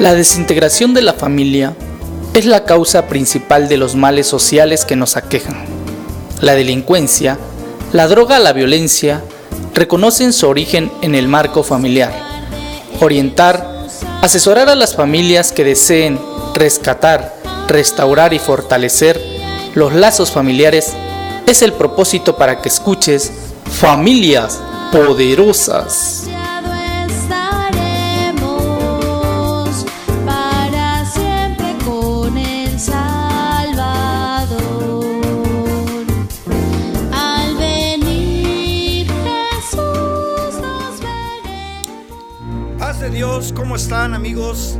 La desintegración de la familia es la causa principal de los males sociales que nos aquejan. La delincuencia, la droga, la violencia, reconocen su origen en el marco familiar. Orientar, asesorar a las familias que deseen rescatar, restaurar y fortalecer los lazos familiares es el propósito para que escuches Familias Poderosas. Dios, ¿cómo están, amigos?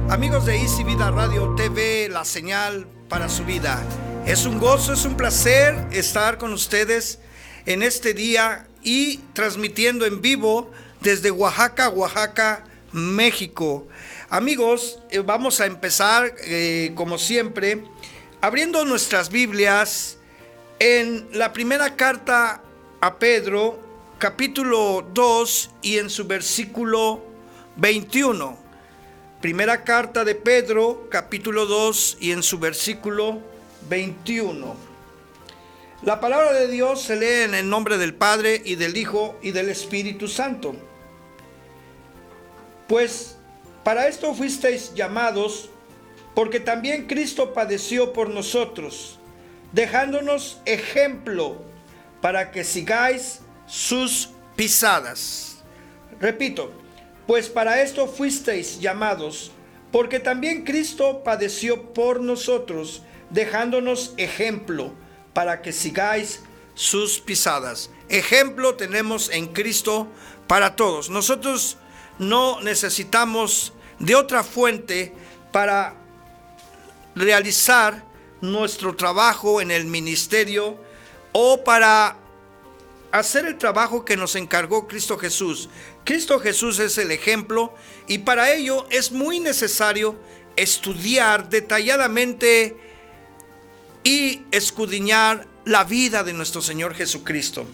Amigos de Easy Vida Radio TV, la señal para su vida. Es un gozo, es un placer estar con ustedes en este día y transmitiendo en vivo desde Oaxaca, México. Amigos, vamos a empezar como siempre abriendo nuestras Biblias en la primera carta a Pedro, capítulo 2 y en su versículo 21. Primera carta de Pedro, capítulo 2 y en su versículo 21. La palabra de Dios se lee en el nombre del Padre y del Hijo y del Espíritu Santo. Pues para esto fuisteis llamados, porque también Cristo padeció por nosotros, dejándonos ejemplo para que sigáis sus pisadas. Repito, pues para esto fuisteis llamados, porque también Cristo padeció por nosotros, dejándonos ejemplo para que sigáis sus pisadas. Ejemplo tenemos en Cristo para todos. Nosotros no necesitamos de otra fuente para realizar nuestro trabajo en el ministerio o para hacer el trabajo que nos encargó Cristo Jesús. Cristo Jesús es el ejemplo y para ello es muy necesario estudiar detalladamente y escudriñar la vida de nuestro Señor Jesucristo.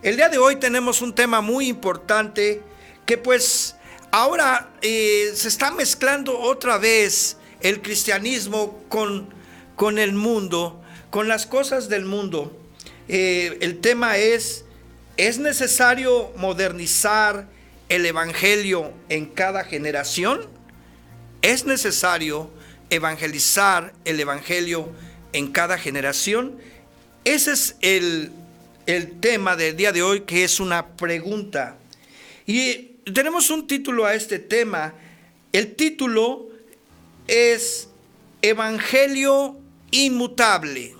El día de hoy tenemos un tema muy importante que pues ahora se está mezclando otra vez el cristianismo con el mundo, con las cosas del mundo. El tema ¿es necesario modernizar el evangelio en cada generación? ¿Es necesario evangelizar el evangelio en cada generación? Ese es el tema del día de hoy, que es una pregunta. Y tenemos un título a este tema. El título es Evangelio Inmutable.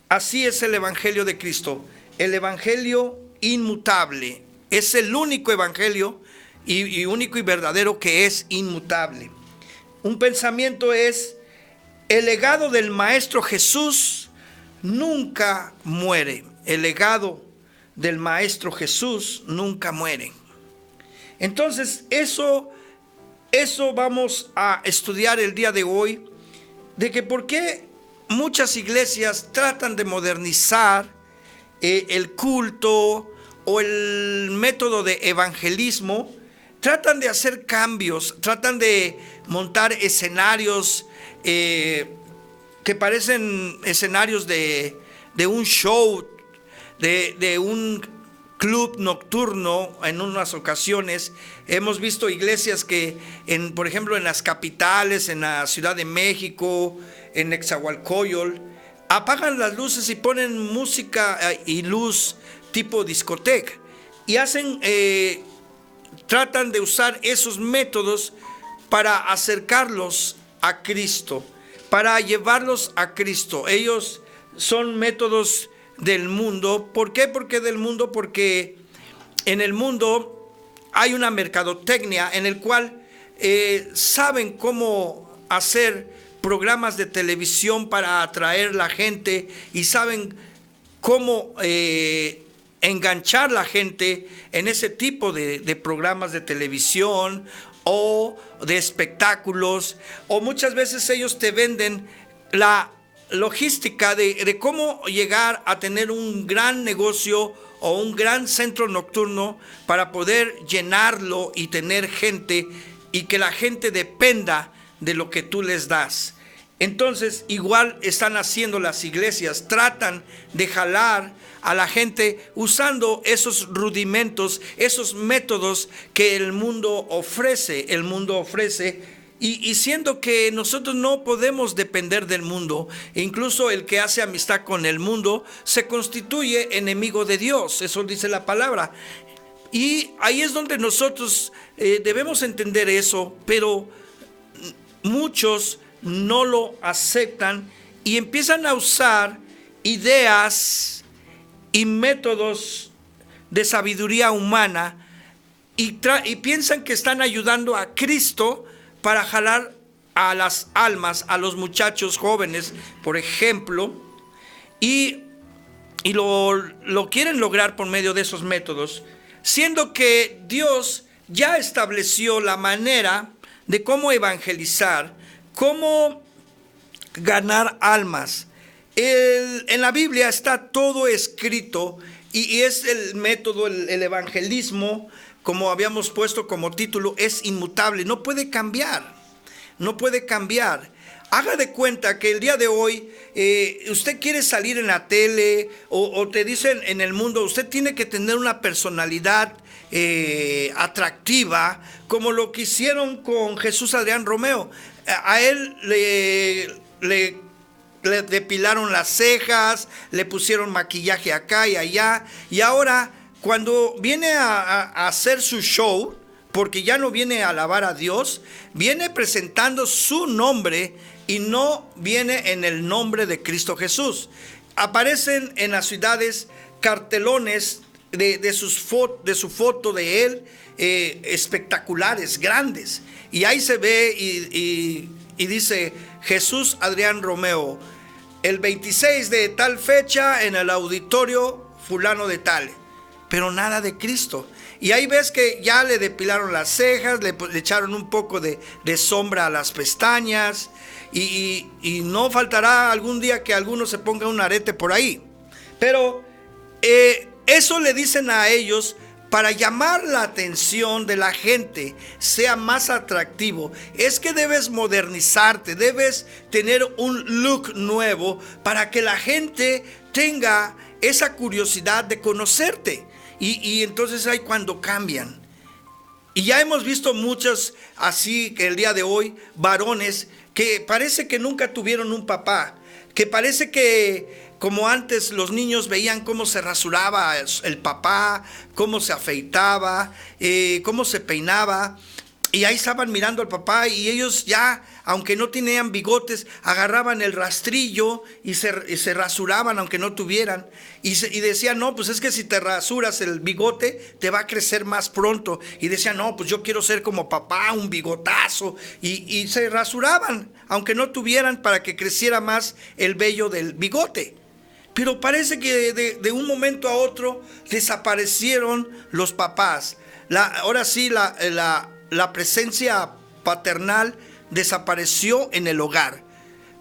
Así es el evangelio de Cristo. El evangelio inmutable es el único evangelio y único y verdadero que es inmutable. Un pensamiento es: el legado del Maestro Jesús nunca muere. El legado del Maestro Jesús nunca muere. Entonces eso vamos a estudiar el día de hoy, de que por qué muchas iglesias tratan de modernizar el culto o el método de evangelismo. Tratan de hacer cambios, tratan de montar escenarios que parecen escenarios de un show, de un club nocturno. En unas ocasiones hemos visto iglesias que, por ejemplo, en las capitales, en la Ciudad de México, en Nezahualcóyotl, apagan las luces y ponen música y luz tipo discoteca y tratan de usar esos métodos para acercarlos a Cristo, para llevarlos a Cristo. Ellos son métodos del mundo. ¿Por qué? Porque del mundo, porque en el mundo hay una mercadotecnia en el cual saben cómo hacer programas de televisión para atraer la gente y saben cómo enganchar la gente en ese tipo de programas de televisión o de espectáculos, o muchas veces ellos te venden la logística de cómo llegar a tener un gran negocio o un gran centro nocturno para poder llenarlo y tener gente y que la gente dependa de lo que tú les das. Entonces, igual están haciendo las iglesias, tratan de jalar a la gente usando esos rudimentos, esos métodos que el mundo ofrece. Y siendo que nosotros no podemos depender del mundo, e incluso el que hace amistad con el mundo se constituye enemigo de Dios, eso dice la palabra. Y ahí es donde nosotros debemos entender eso, pero muchos no lo aceptan y empiezan a usar ideas y métodos de sabiduría humana y piensan que están ayudando a Cristo para jalar a las almas, a los muchachos jóvenes, por ejemplo, y lo quieren lograr por medio de esos métodos, siendo que Dios ya estableció la manera de cómo evangelizar, cómo ganar almas. En la Biblia está todo escrito y es el método, el evangelismo, como habíamos puesto como título, es inmutable, no puede cambiar, no puede cambiar. Haga de cuenta que el día de hoy usted quiere salir en la tele o te dicen en el mundo, usted tiene que tener una personalidad atractiva, como lo que hicieron con Jesús Adrián Romeo. A él le depilaron las cejas, le pusieron maquillaje acá y allá, y ahora cuando viene a hacer su show, porque ya no viene a alabar a Dios, viene presentando su nombre y no viene en el nombre de Cristo Jesús. Aparecen en las ciudades cartelones de su foto de él, espectaculares, grandes, y ahí se ve y dice Jesús Adrián Romeo, el 26 de tal fecha en el auditorio fulano de tal, pero nada de Cristo. Y ahí ves que ya le depilaron las cejas, le echaron un poco de sombra a las pestañas, y no faltará algún día que alguno se ponga un arete por ahí. Pero eso le dicen a ellos para llamar la atención de la gente, sea más atractivo. Es que debes modernizarte, debes tener un look nuevo para que la gente tenga esa curiosidad de conocerte. Y entonces ahí cuando cambian. Y ya hemos visto muchos así que el día de hoy, varones que parece que nunca tuvieron un papá, que parece que como antes los niños veían cómo se rasuraba el papá, cómo se afeitaba, cómo se peinaba, y ahí estaban mirando al papá y ellos ya, aunque no tenían bigotes, agarraban el rastrillo y se rasuraban aunque no tuvieran. Y decían, no, pues es que si te rasuras el bigote te va a crecer más pronto. Y decían, no, pues yo quiero ser como papá, un bigotazo. Y se rasuraban aunque no tuvieran para que creciera más el vello del bigote. Pero parece que de un momento a otro desaparecieron los papás. Ahora sí, la presencia paternal desapareció en el hogar.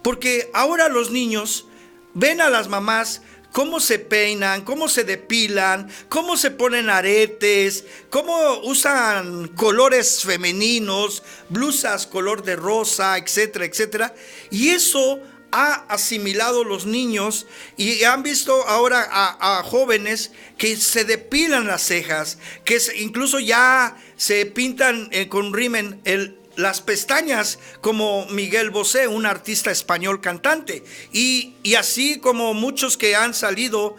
Porque ahora los niños ven a las mamás cómo se peinan, cómo se depilan, cómo se ponen aretes, cómo usan colores femeninos, blusas color de rosa, etcétera, etcétera. Y eso ha asimilado los niños y han visto ahora a jóvenes que se depilan las cejas, que incluso ya se pintan con rímel las pestañas, como Miguel Bosé, un artista español cantante, y así como muchos que han salido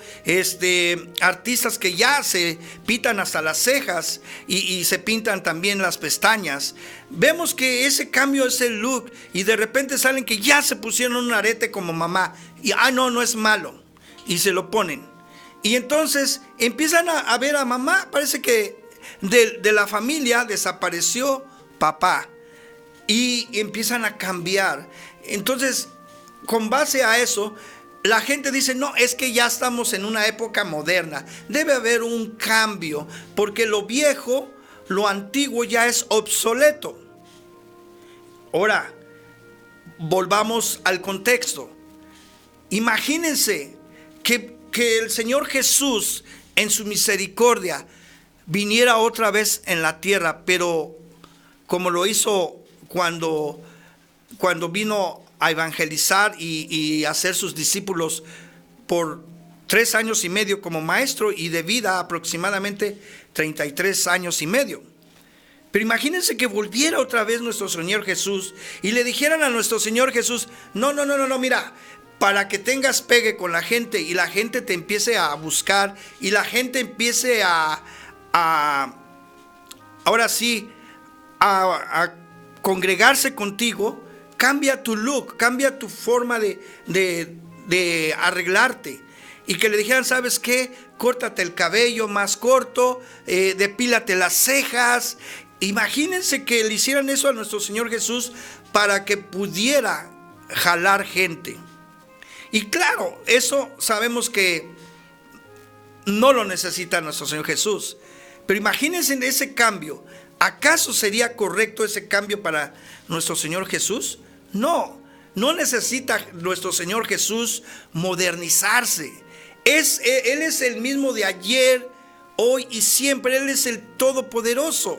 artistas que ya se pintan hasta las cejas y se pintan también las pestañas. Vemos que ese cambio es el look, y de repente salen que ya se pusieron un arete como mamá, y no es malo, y se lo ponen, y entonces empiezan a ver a mamá. Parece que de la familia desapareció papá, y empiezan a cambiar. Entonces, con base a eso, la gente dice, no, es que ya estamos en una época moderna, debe haber un cambio, porque lo viejo, lo antiguo ya es obsoleto. Ahora, volvamos al contexto. Imagínense que el Señor Jesús, en su misericordia, viniera otra vez en la tierra, pero como lo hizo cuando vino a evangelizar y hacer sus discípulos por 3 años y medio como maestro, y de vida aproximadamente 33 años y medio. Pero imagínense que volviera otra vez nuestro Señor Jesús y le dijeran a nuestro Señor Jesús: no, mira, para que tengas pegue con la gente y la gente te empiece a buscar y la gente empiece ahora sí, a congregarse contigo, cambia tu look, cambia tu forma de arreglarte. Y que le dijeran: ¿sabes qué? Córtate el cabello más corto, depílate las cejas. Imagínense que le hicieran eso a nuestro Señor Jesús para que pudiera jalar gente. Y claro, eso sabemos que no lo necesita nuestro Señor Jesús. Pero imagínense ese cambio. ¿Acaso sería correcto ese cambio para nuestro Señor Jesús? No necesita nuestro Señor Jesús modernizarse. Él es el mismo de ayer, hoy y siempre. Él es el Todopoderoso.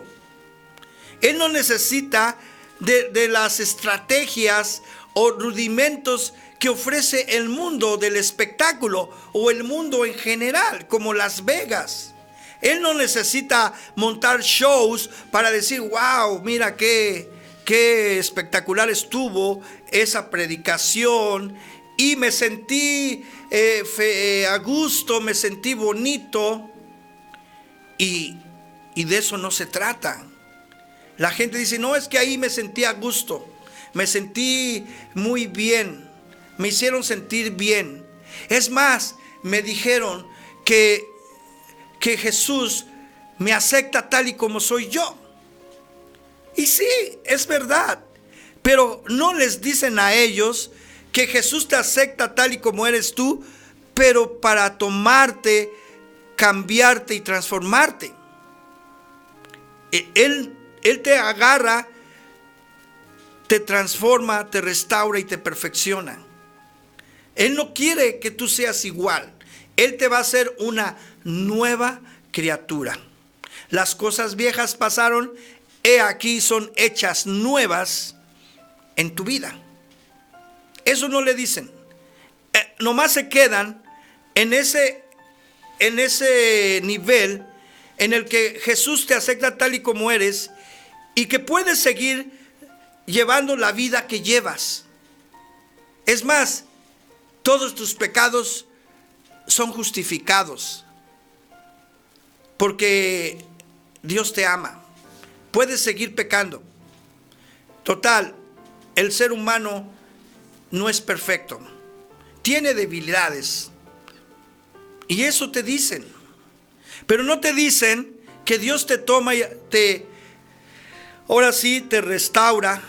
Él no necesita de las estrategias o rudimentos que ofrece el mundo del espectáculo o el mundo en general, como Las Vegas. Él no necesita montar shows para decir: wow, mira qué espectacular estuvo esa predicación, y me sentí a gusto, me sentí bonito. Y de eso no se trata. La gente dice: no, es que ahí me sentí a gusto, me sentí muy bien, me hicieron sentir bien. Es más, me dijeron que Jesús me acepta tal y como soy yo. Y sí, es verdad, pero no les dicen a ellos que Jesús te acepta tal y como eres tú, pero para tomarte, cambiarte y transformarte. Él te agarra, te transforma, te restaura y te perfecciona. Él no quiere que tú seas igual. Él te va a hacer una nueva criatura. Las cosas viejas pasaron, he aquí son hechas nuevas en tu vida. Eso no le dicen. Nomás se quedan en ese nivel en el que Jesús te acepta tal y como eres, y que puedes seguir llevando la vida que llevas. Es más, todos tus pecados son justificados porque Dios te ama. Puedes seguir pecando. Total, el ser humano no es perfecto, tiene debilidades, y eso te dicen. Pero no te dicen que Dios te toma y ahora sí te restaura,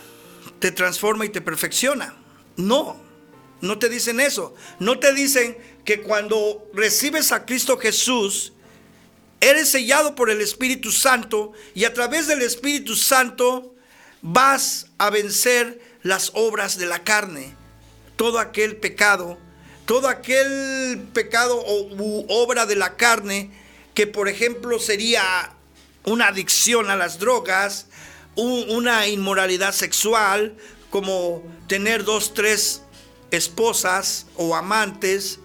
te transforma y te perfecciona. No te dicen eso. No te dicen que cuando recibes a Cristo Jesús, eres sellado por el Espíritu Santo, y a través del Espíritu Santo vas a vencer las obras de la carne. Todo aquel pecado u obra de la carne, que por ejemplo sería una adicción a las drogas, una inmoralidad sexual, como tener 2, 3 esposas o amantes,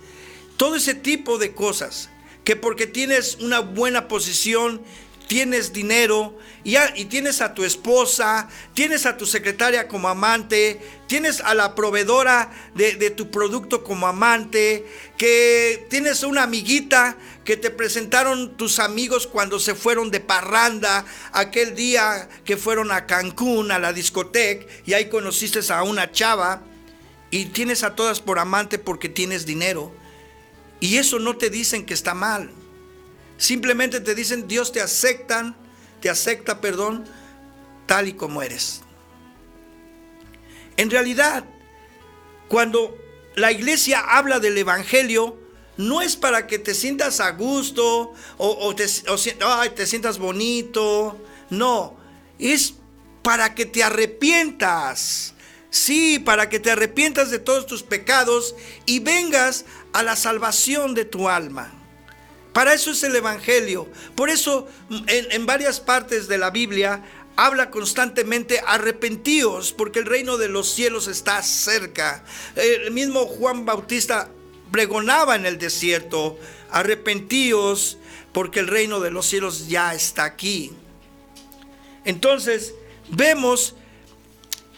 todo ese tipo de cosas, que porque tienes una buena posición, tienes dinero y tienes a tu esposa, tienes a tu secretaria como amante, tienes a la proveedora de tu producto como amante, que tienes una amiguita que te presentaron tus amigos cuando se fueron de parranda, aquel día que fueron a Cancún, a la discoteca, y ahí conociste a una chava, y tienes a todas por amante porque tienes dinero. Y eso no te dicen que está mal. Simplemente te dicen: Dios te acepta, tal y como eres. En realidad, cuando la iglesia habla del evangelio, no es para que te sientas a gusto o te sientas bonito. No, es para que te arrepientas. Sí, para que te arrepientas de todos tus pecados y vengas a la salvación de tu alma. Para eso es el evangelio. Por eso en varias partes de la Biblia habla constantemente: arrepentíos, porque el reino de los cielos está cerca. El mismo Juan Bautista pregonaba en el desierto: arrepentíos, porque el reino de los cielos ya está aquí. Entonces vemos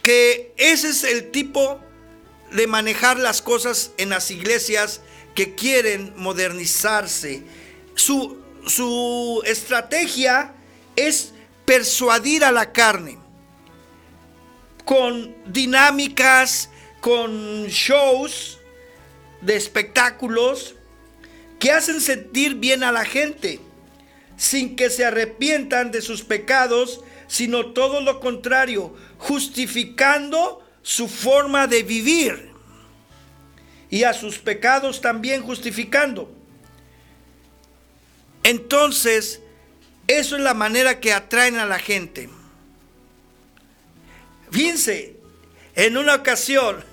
que ese es el tipo de manejar las cosas en las iglesias que quieren modernizarse. Su estrategia es persuadir a la carne con dinámicas, con shows de espectáculos que hacen sentir bien a la gente, sin que se arrepientan de sus pecados, sino todo lo contrario, justificando su forma de vivir, y a sus pecados también justificando. Entonces, eso es la manera que atraen a la gente. Fíjense, en una ocasión,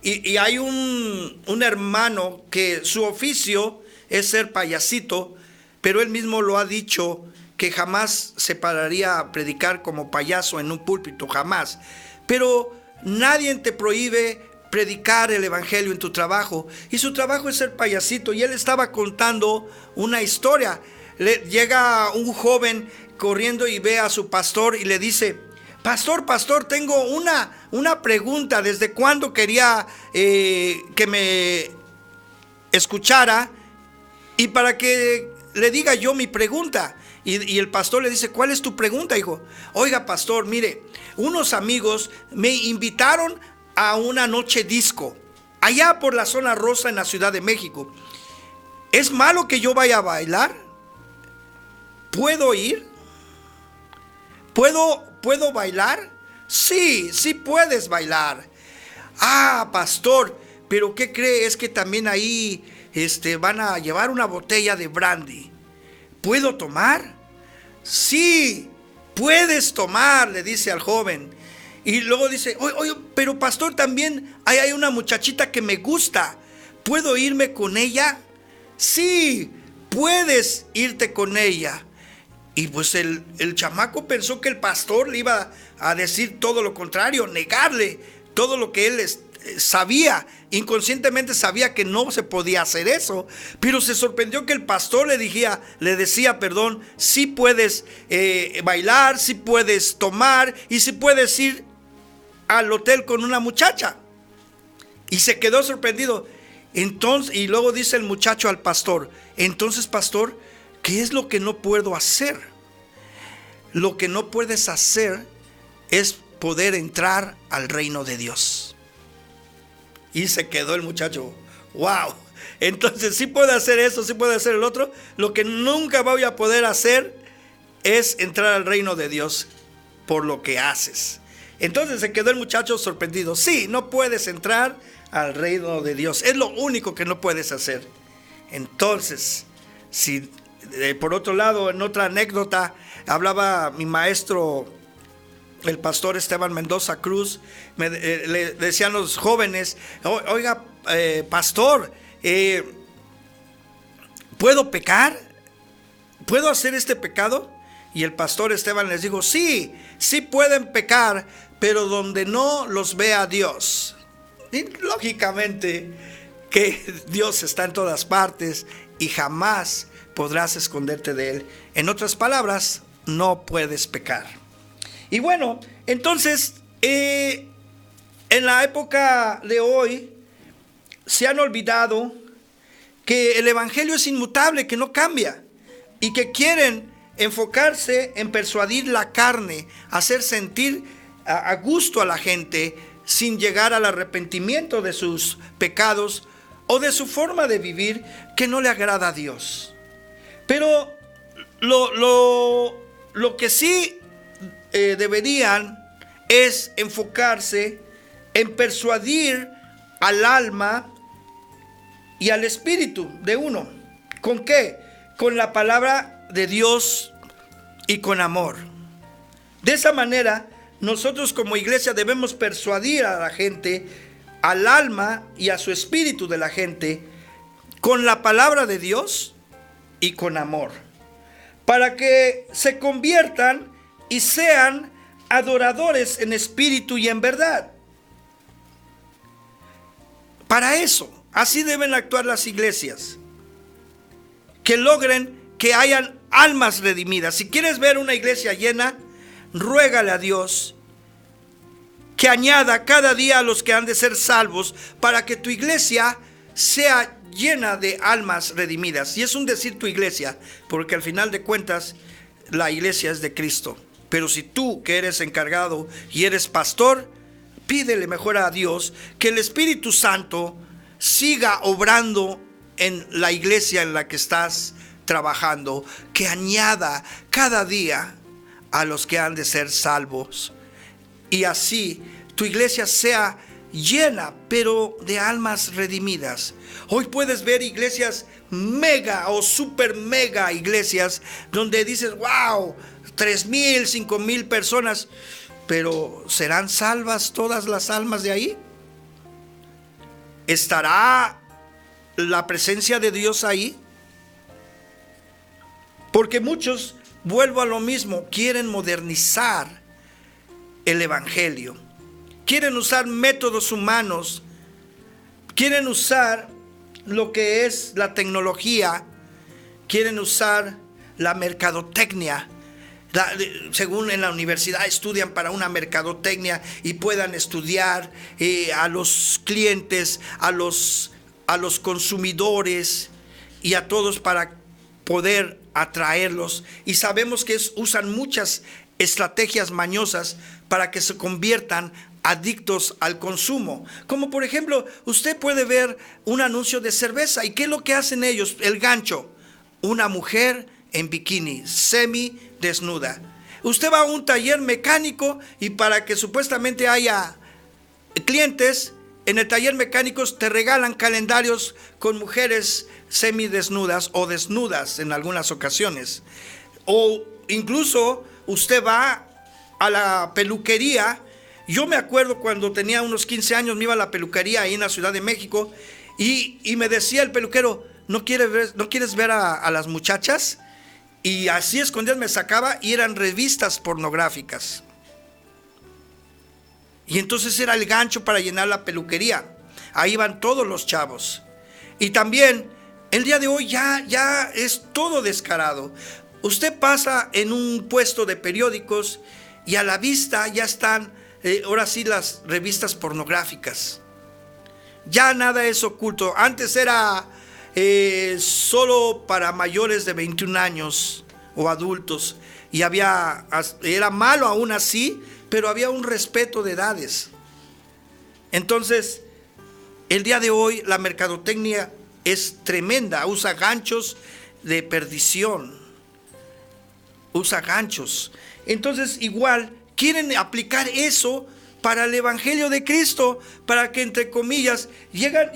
y hay un hermano que su oficio es ser payasito, pero él mismo lo ha dicho, que jamás se pararía a predicar como payaso en un púlpito, jamás. Pero nadie te prohíbe predicar el evangelio en tu trabajo, y su trabajo es ser payasito. Y él estaba contando una historia. Llega un joven corriendo y ve a su pastor y le dice: pastor, tengo una pregunta. ¿Desde cuándo quería que me escuchara y para que le diga yo mi pregunta? Y el pastor le dice: ¿cuál es tu pregunta, hijo? Oiga, pastor, mire, unos amigos me invitaron a una noche disco allá por la zona rosa en la Ciudad de México. ¿Es malo que yo vaya a bailar? ¿Puedo ir? ¿Puedo bailar? Sí puedes bailar. Ah, pastor, pero ¿qué cree? Es que también ahí van a llevar una botella de brandy. ¿Puedo tomar? Sí, puedes tomar, le dice al joven. Y luego dice: oye, pero pastor, también hay una muchachita que me gusta. ¿Puedo irme con ella? Sí, puedes irte con ella. Y pues el chamaco pensó que el pastor le iba a decir todo lo contrario, negarle todo lo que él sabía. Inconscientemente sabía que no se podía hacer eso, pero se sorprendió que el pastor le decía, sí puedes bailar, sí puedes tomar y sí puedes ir al hotel con una muchacha. Y se quedó sorprendido. Entonces, y luego dice el muchacho al pastor: entonces, pastor, ¿qué es lo que no puedo hacer? Lo que no puedes hacer es poder entrar al reino de Dios. Y se quedó el muchacho: wow, entonces sí puedo hacer eso, sí puedo hacer el otro. Lo que nunca voy a poder hacer es entrar al reino de Dios por lo que haces. Entonces se quedó el muchacho sorprendido. Sí, no puedes entrar al reino de Dios, es lo único que no puedes hacer. Entonces, si por otro lado, en otra anécdota, hablaba mi maestro, el pastor Esteban Mendoza Cruz, le decían los jóvenes: oiga, pastor, ¿puedo pecar? ¿Puedo hacer este pecado? Y el pastor Esteban les dijo: sí pueden pecar, pero donde no los vea Dios. Y lógicamente que Dios está en todas partes y jamás podrás esconderte de él. En otras palabras, no puedes pecar. Y bueno, entonces, en la época de hoy, se han olvidado que el evangelio es inmutable, que no cambia, y que quieren enfocarse en persuadir la carne, hacer sentir a gusto a la gente, sin llegar al arrepentimiento de sus pecados o de su forma de vivir que no le agrada a Dios. Pero lo que sí deberían es enfocarse en persuadir al alma y al espíritu de uno. ¿Con qué? Con la palabra de Dios y con amor. De esa manera, nosotros como iglesia debemos persuadir a la gente, al alma y a su espíritu de la gente, con la palabra de Dios y con amor, para que se conviertan y sean adoradores en espíritu y en verdad. Para eso, así deben actuar las iglesias, que logren que hayan almas redimidas. Si quieres ver una iglesia llena, ruégale a Dios que añada cada día a los que han de ser salvos, para que tu iglesia sea llena de almas redimidas. Y es un decir tu iglesia, porque al final de cuentas la iglesia es de Cristo. Pero si tú, que eres encargado y eres pastor, pídele mejor a Dios que el Espíritu Santo siga obrando en la iglesia en la que estás trabajando, que añada cada día a los que han de ser salvos. Y así tu iglesia sea llena, pero de almas redimidas. Hoy puedes ver iglesias mega o super mega iglesias donde dices, wow, 3,000, 5,000 personas, pero ¿serán salvas todas las almas de ahí? ¿Estará la presencia de Dios ahí? Porque muchos, vuelvo a lo mismo, quieren modernizar el evangelio, quieren usar métodos humanos, quieren usar lo que es la tecnología, quieren usar la mercadotecnia. Según en la universidad estudian para una mercadotecnia y puedan estudiar a los clientes, a los consumidores y a todos para poder atraerlos. Y sabemos que usan muchas estrategias mañosas para que se conviertan adictos al consumo. Como por ejemplo, usted puede ver un anuncio de cerveza. ¿Y qué es lo que hacen ellos? El gancho. Una mujer en bikini, semi desnuda. Usted va a un taller mecánico y para que supuestamente haya clientes, en el taller mecánico te regalan calendarios con mujeres semidesnudas o desnudas en algunas ocasiones. O incluso usted va a la peluquería. Yo me acuerdo cuando tenía unos 15 años, me iba a la peluquería ahí en la Ciudad de México y me decía el peluquero, ¿no quieres ver a las muchachas? Y así escondidas me sacaba y eran revistas pornográficas. Y entonces era el gancho para llenar la peluquería. Ahí van todos los chavos. Y también el día de hoy ya es todo descarado. Usted pasa en un puesto de periódicos y a la vista ya están, ahora sí, las revistas pornográficas. Ya nada es oculto. Antes era solo para mayores de 21 años o adultos. Y era malo aún así, pero había un respeto de edades. Entonces, el día de hoy la mercadotecnia es tremenda. Usa ganchos de perdición. Usa ganchos. Entonces, igual, quieren aplicar eso para el evangelio de Cristo, para que, entre comillas, llegan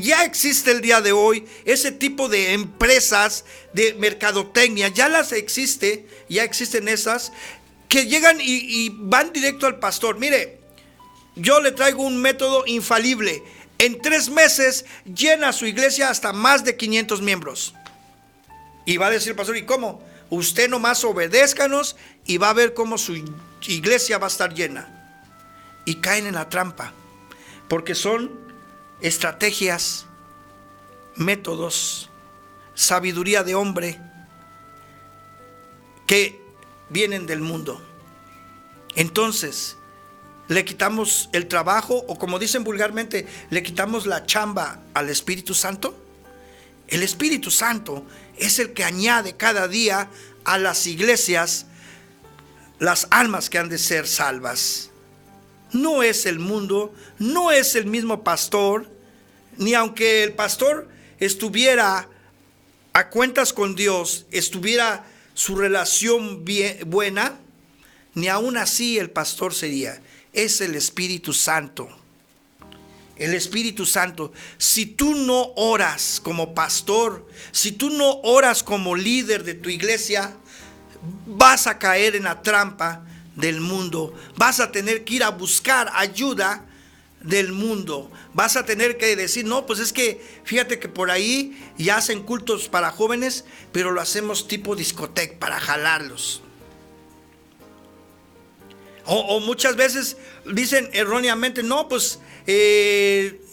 ya existe el día de hoy ese tipo de empresas de mercadotecnia, ya existen esas que llegan y van directo al pastor. Mire, yo le traigo un método infalible. En 3 meses llena su iglesia hasta más de 500 miembros. Y va a decir el pastor, ¿y cómo? Usted nomás obedézcanos y va a ver cómo su iglesia va a estar llena. Y caen en la trampa, porque son estrategias, métodos, sabiduría de hombre que vienen del mundo. Entonces, le quitamos el trabajo, o como dicen vulgarmente, le quitamos la chamba al Espíritu Santo. El Espíritu Santo es el que añade cada día a las iglesias las almas que han de ser salvas. No es el mundo, no es el mismo pastor, ni aunque el pastor estuviera a cuentas con Dios, estuviera su relación buena, ni aún así el pastor sería. Es el Espíritu Santo. El Espíritu Santo. Si tú no oras como pastor, si tú no oras como líder de tu iglesia, vas a caer en la trampa del mundo. Vas a tener que ir a buscar ayuda del mundo. Vas a tener que decir, no, pues es que fíjate que por ahí ya hacen cultos para jóvenes, pero lo hacemos tipo discoteca para jalarlos. O muchas veces dicen erróneamente, no, pues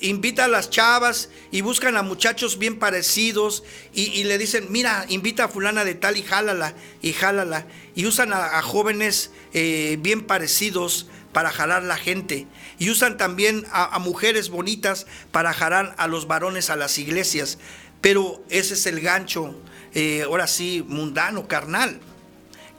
invita a las chavas y buscan a muchachos bien parecidos y le dicen, mira, invita a fulana de tal y jálala, y jálala. Y usan a jóvenes bien parecidos para jalar la gente. Y usan también a mujeres bonitas para jalar a los varones a las iglesias. Pero ese es el gancho, ahora sí, mundano, carnal.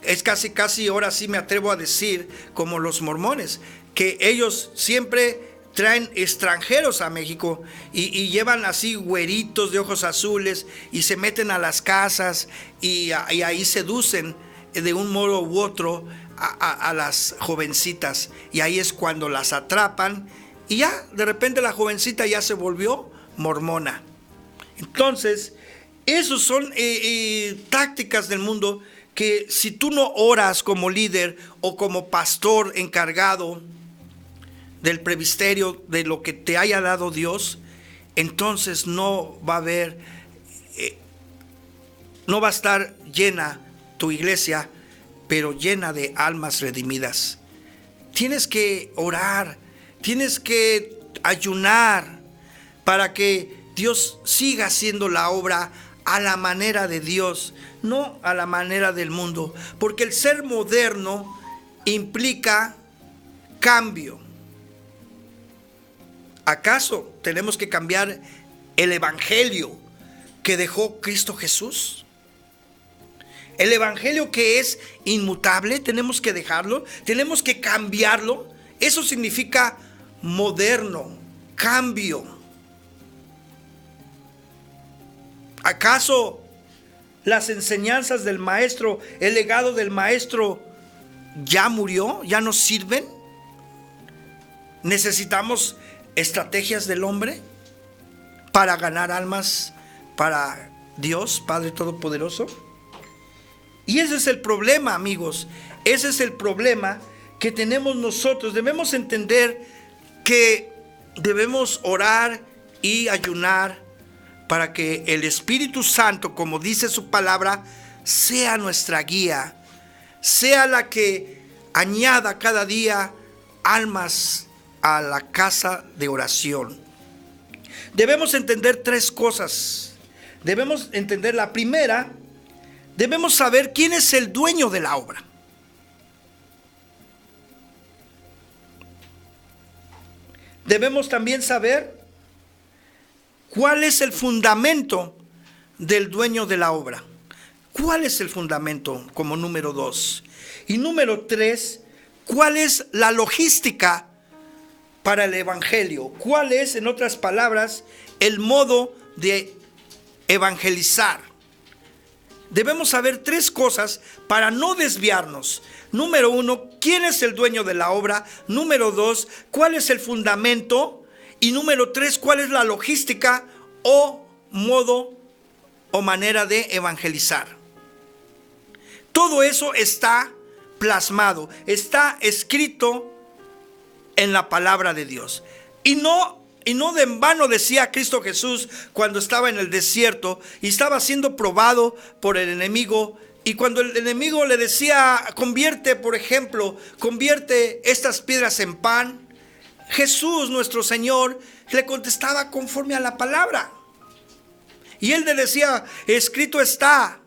Es casi, ahora sí me atrevo a decir, como los mormones, que ellos siempre traen extranjeros a México y llevan así güeritos de ojos azules y se meten a las casas y ahí seducen de un modo u otro a las jovencitas. Y ahí es cuando las atrapan y ya, de repente la jovencita ya se volvió mormona. Entonces, esos son tácticas del mundo que si tú no oras como líder o como pastor encargado del presbiterio de lo que te haya dado Dios, entonces no va a haber, no va a estar llena tu iglesia, pero llena de almas redimidas. Tienes que orar, tienes que ayunar para que Dios siga haciendo la obra a la manera de Dios, no a la manera del mundo, porque el ser moderno implica cambio. ¿Acaso tenemos que cambiar el evangelio que dejó Cristo Jesús? El evangelio que es inmutable, tenemos que dejarlo, tenemos que cambiarlo. Eso significa moderno, cambio. ¿Acaso las enseñanzas del maestro, el legado del maestro ya murió, ya no sirven? ¿Necesitamos estrategias del hombre para ganar almas para Dios, Padre Todopoderoso? Y ese es el problema, amigos. Ese es el problema que tenemos nosotros. Debemos entender que debemos orar y ayunar para que el Espíritu Santo, como dice su palabra, sea nuestra guía, sea la que añada cada día almas a la casa de oración. Debemos entender tres cosas. Debemos entender la primera, debemos saber quién es el dueño de la obra. Debemos también saber cuál es el fundamento del dueño de la obra. ¿Cuál es el fundamento como número 2? Y número 3, ¿cuál es la logística para el evangelio? ¿Cuál es, en otras palabras, el modo de evangelizar? Debemos saber tres cosas para no desviarnos. Número 1, ¿quién es el dueño de la obra? Número 2, ¿cuál es el fundamento? Y número 3, ¿cuál es la logística o modo o manera de evangelizar? Todo eso está plasmado, está escrito en la palabra de Dios. Y no de en vano decía Cristo Jesús cuando estaba en el desierto y estaba siendo probado por el enemigo. Y cuando el enemigo le decía, convierte estas piedras en pan, Jesús, nuestro Señor, le contestaba conforme a la palabra. Y él le decía, escrito está.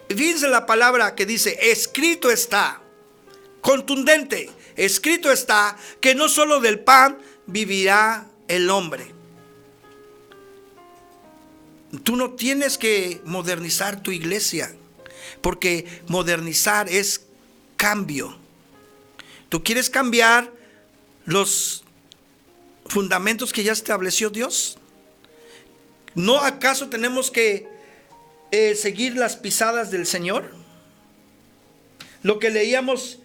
Fíjense la palabra que dice, escrito está. Contundente, escrito está que no solo del pan vivirá el hombre. Tú no tienes que modernizar tu iglesia, porque modernizar es cambio. Tú quieres cambiar los fundamentos que ya estableció Dios. ¿No acaso tenemos que seguir las pisadas del Señor? Lo que leíamos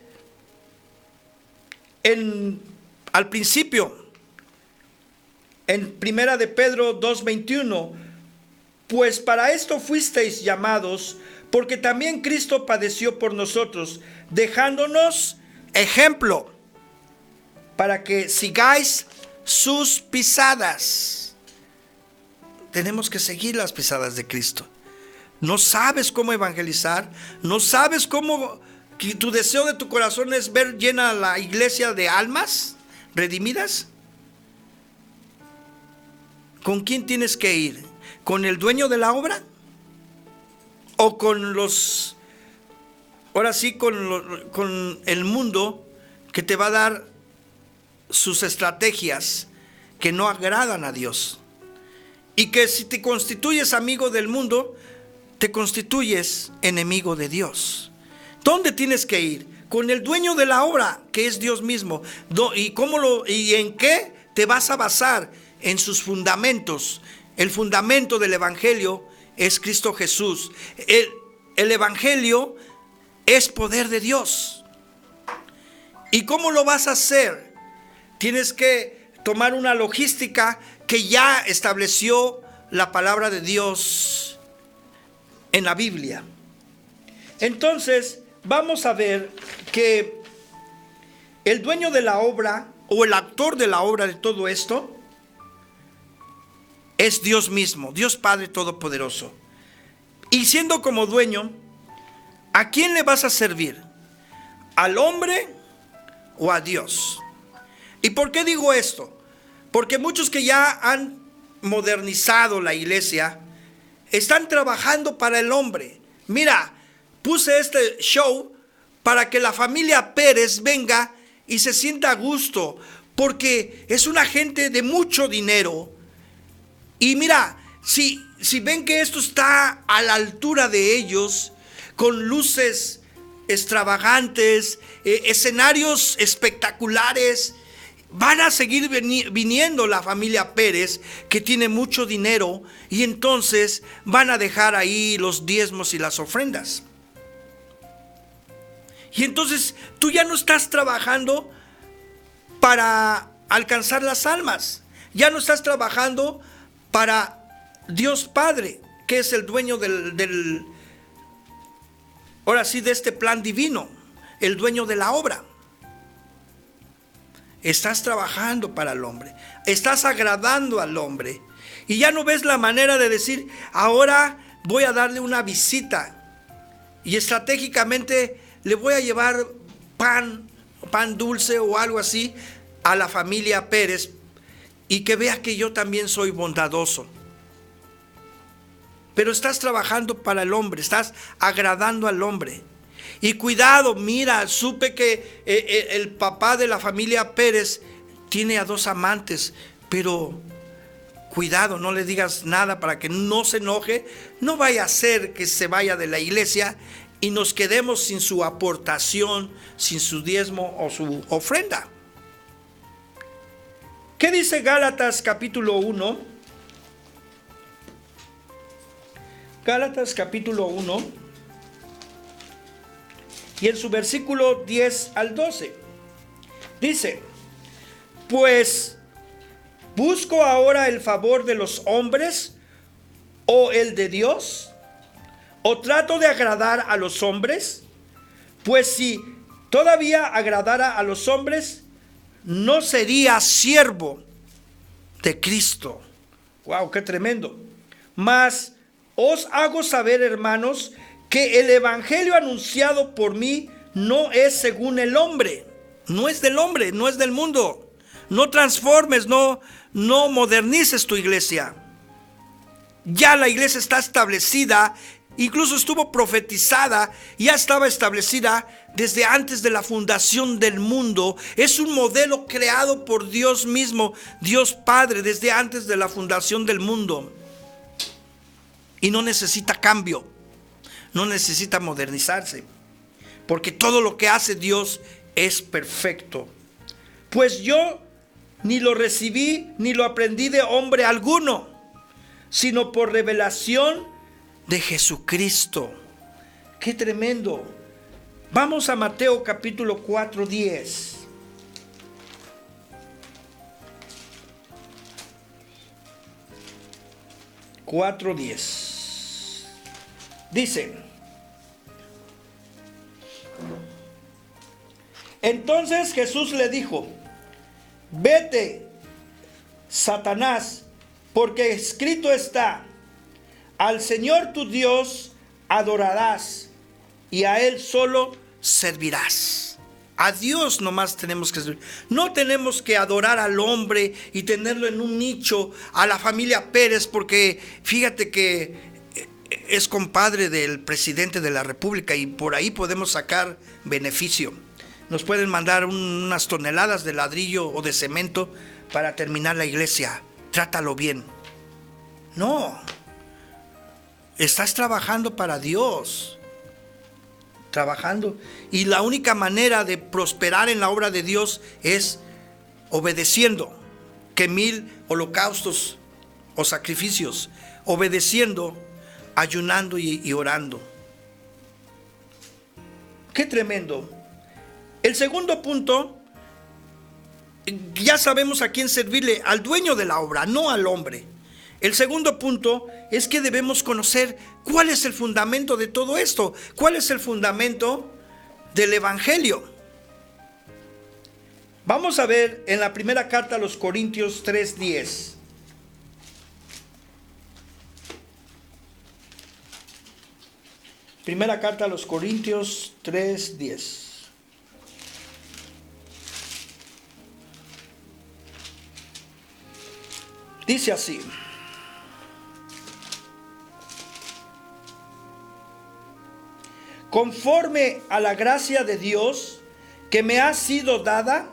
al principio en Primera de Pedro 2:21, pues para esto fuisteis llamados, porque también Cristo padeció por nosotros, dejándonos ejemplo para que sigáis sus pisadas. Tenemos que seguir las pisadas de Cristo. No sabes cómo evangelizar, no sabes cómo que tu deseo de tu corazón es ver llena la iglesia de almas redimidas, ¿con quién tienes que ir? ¿Con el dueño de la obra? ¿O con los, ahora sí, con el mundo que te va a dar sus estrategias que no agradan a Dios? Y que si te constituyes amigo del mundo, te constituyes enemigo de Dios. ¿Dónde tienes que ir? Con el dueño de la obra, que es Dios mismo. ¿Y en qué te vas a basar? En sus fundamentos. El fundamento del Evangelio es Cristo Jesús. El Evangelio es poder de Dios. ¿Y cómo lo vas a hacer? Tienes que tomar una logística que ya estableció la palabra de Dios en la Biblia. Entonces, vamos a ver que el dueño de la obra, o el autor de la obra de todo esto, es Dios mismo, Dios Padre Todopoderoso. Y siendo como dueño, ¿a quién le vas a servir? ¿Al hombre o a Dios? ¿Y por qué digo esto? Porque muchos que ya han modernizado la iglesia están trabajando para el hombre. Mira, puse este show para que la familia Pérez venga y se sienta a gusto, porque es una gente de mucho dinero. Y mira, si ven que esto está a la altura de ellos, con luces extravagantes, escenarios espectaculares, van a seguir viniendo la familia Pérez, que tiene mucho dinero, y entonces van a dejar ahí los diezmos y las ofrendas. Y entonces tú ya no estás trabajando para alcanzar las almas, ya no estás trabajando para Dios Padre, que es el dueño ahora sí, de este plan divino, el dueño de la obra. Estás trabajando para el hombre, estás agradando al hombre, y ya no ves la manera de decir, ahora voy a darle una visita y estratégicamente le voy a llevar pan dulce o algo así a la familia Pérez, y que vea que yo también soy bondadoso. Pero estás trabajando para el hombre, estás agradando al hombre. Y cuidado, mira, supe que el papá de la familia Pérez tiene a 2 amantes, pero cuidado, no le digas nada para que no se enoje. No vaya a ser que se vaya de la iglesia y nos quedemos sin su aportación, sin su diezmo o su ofrenda. ¿Qué dice Gálatas capítulo 1? Gálatas capítulo 1, y en su versículo 10 al 12, dice: pues, ¿busco ahora el favor de los hombres o el de Dios? ¿O trato de agradar a los hombres? Pues si todavía agradara a los hombres, no sería siervo de Cristo. ¡Wow! ¡Qué tremendo! Mas os hago saber, hermanos, que el evangelio anunciado por mí no es según el hombre. No es del hombre, no es del mundo. No transformes, no modernices tu iglesia. Ya la iglesia está establecida, incluso estuvo profetizada, ya estaba establecida desde antes de la fundación del mundo. Es un modelo creado por Dios mismo, Dios Padre, desde antes de la fundación del mundo. Y no necesita cambio, no necesita modernizarse, porque todo lo que hace Dios es perfecto. Pues yo ni lo recibí ni lo aprendí de hombre alguno, sino por revelación de Jesucristo. ¡Qué tremendo! Vamos a Mateo capítulo 4, 10. Dice: entonces Jesús le dijo: vete, Satanás, porque escrito está: al Señor tu Dios adorarás, y a Él solo servirás. A Dios nomás tenemos que servir. No tenemos que adorar al hombre y tenerlo en un nicho, a la familia Pérez, porque fíjate que es compadre del presidente de la República y por ahí podemos sacar beneficio. Nos pueden mandar unas toneladas de ladrillo o de cemento para terminar la iglesia. Trátalo bien. No. Estás trabajando para Dios. Trabajando. Y la única manera de prosperar en la obra de Dios es obedeciendo. Que 1000 holocaustos o sacrificios. Obedeciendo, ayunando y orando. Qué tremendo. El segundo punto, ya sabemos a quién servirle, al dueño de la obra, no al hombre. El segundo punto es que debemos conocer cuál es el fundamento de todo esto, cuál es el fundamento del evangelio. Vamos a ver en la primera carta a los Corintios 3:10. Primera carta a los Corintios 3:10. Dice así: conforme a la gracia de Dios que me ha sido dada,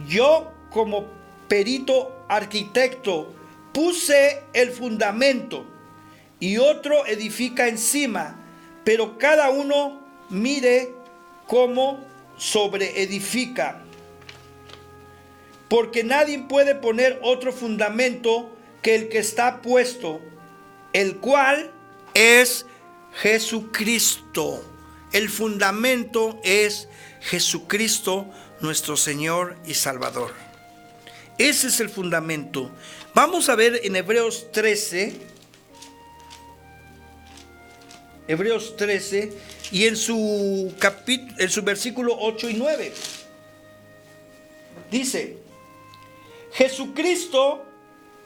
yo como perito arquitecto puse el fundamento y otro edifica encima, pero cada uno mire cómo sobreedifica. Porque nadie puede poner otro fundamento que el que está puesto, el cual es Jesucristo. El fundamento es Jesucristo, nuestro Señor y Salvador. Ese es el fundamento. Vamos a ver en Hebreos 13. Hebreos 13 y en su versículo 8 y 9. Dice: Jesucristo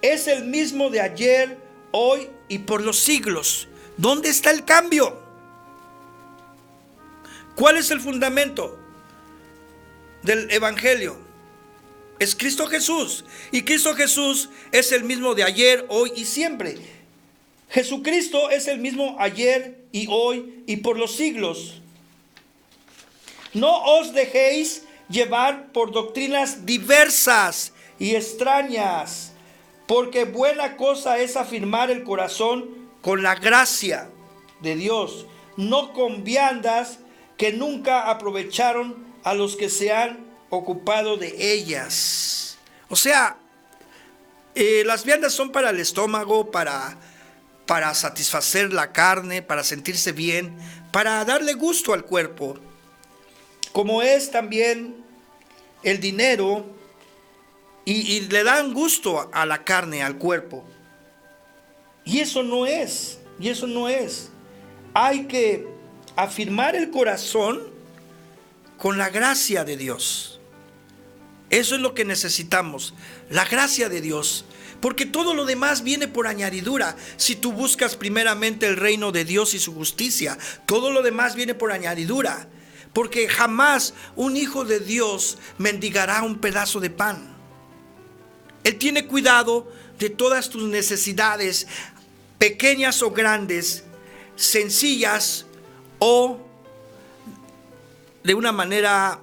es el mismo de ayer, hoy y por los siglos. ¿Dónde está el cambio? ¿Cuál es el fundamento del evangelio? Es Cristo Jesús. Y Cristo Jesús es el mismo de ayer, hoy y siempre. Jesucristo es el mismo ayer y hoy y por los siglos. No os dejéis llevar por doctrinas diversas y extrañas, porque buena cosa es afirmar el corazón con la gracia de Dios, no con viandas que nunca aprovecharon a los que se han ocupado de ellas. O sea, las viandas son para el estómago, para satisfacer la carne, para sentirse bien, para darle gusto al cuerpo, como es también el dinero, y le dan gusto a la carne, al cuerpo. Y eso no es. Hay que afirmar el corazón con la gracia de Dios. Eso es lo que necesitamos, la gracia de Dios. Porque todo lo demás viene por añadidura. Si tú buscas primeramente el reino de Dios y su justicia, todo lo demás viene por añadidura. Porque jamás un hijo de Dios mendigará un pedazo de pan. Él tiene cuidado de todas tus necesidades, pequeñas o grandes, sencillas o de una manera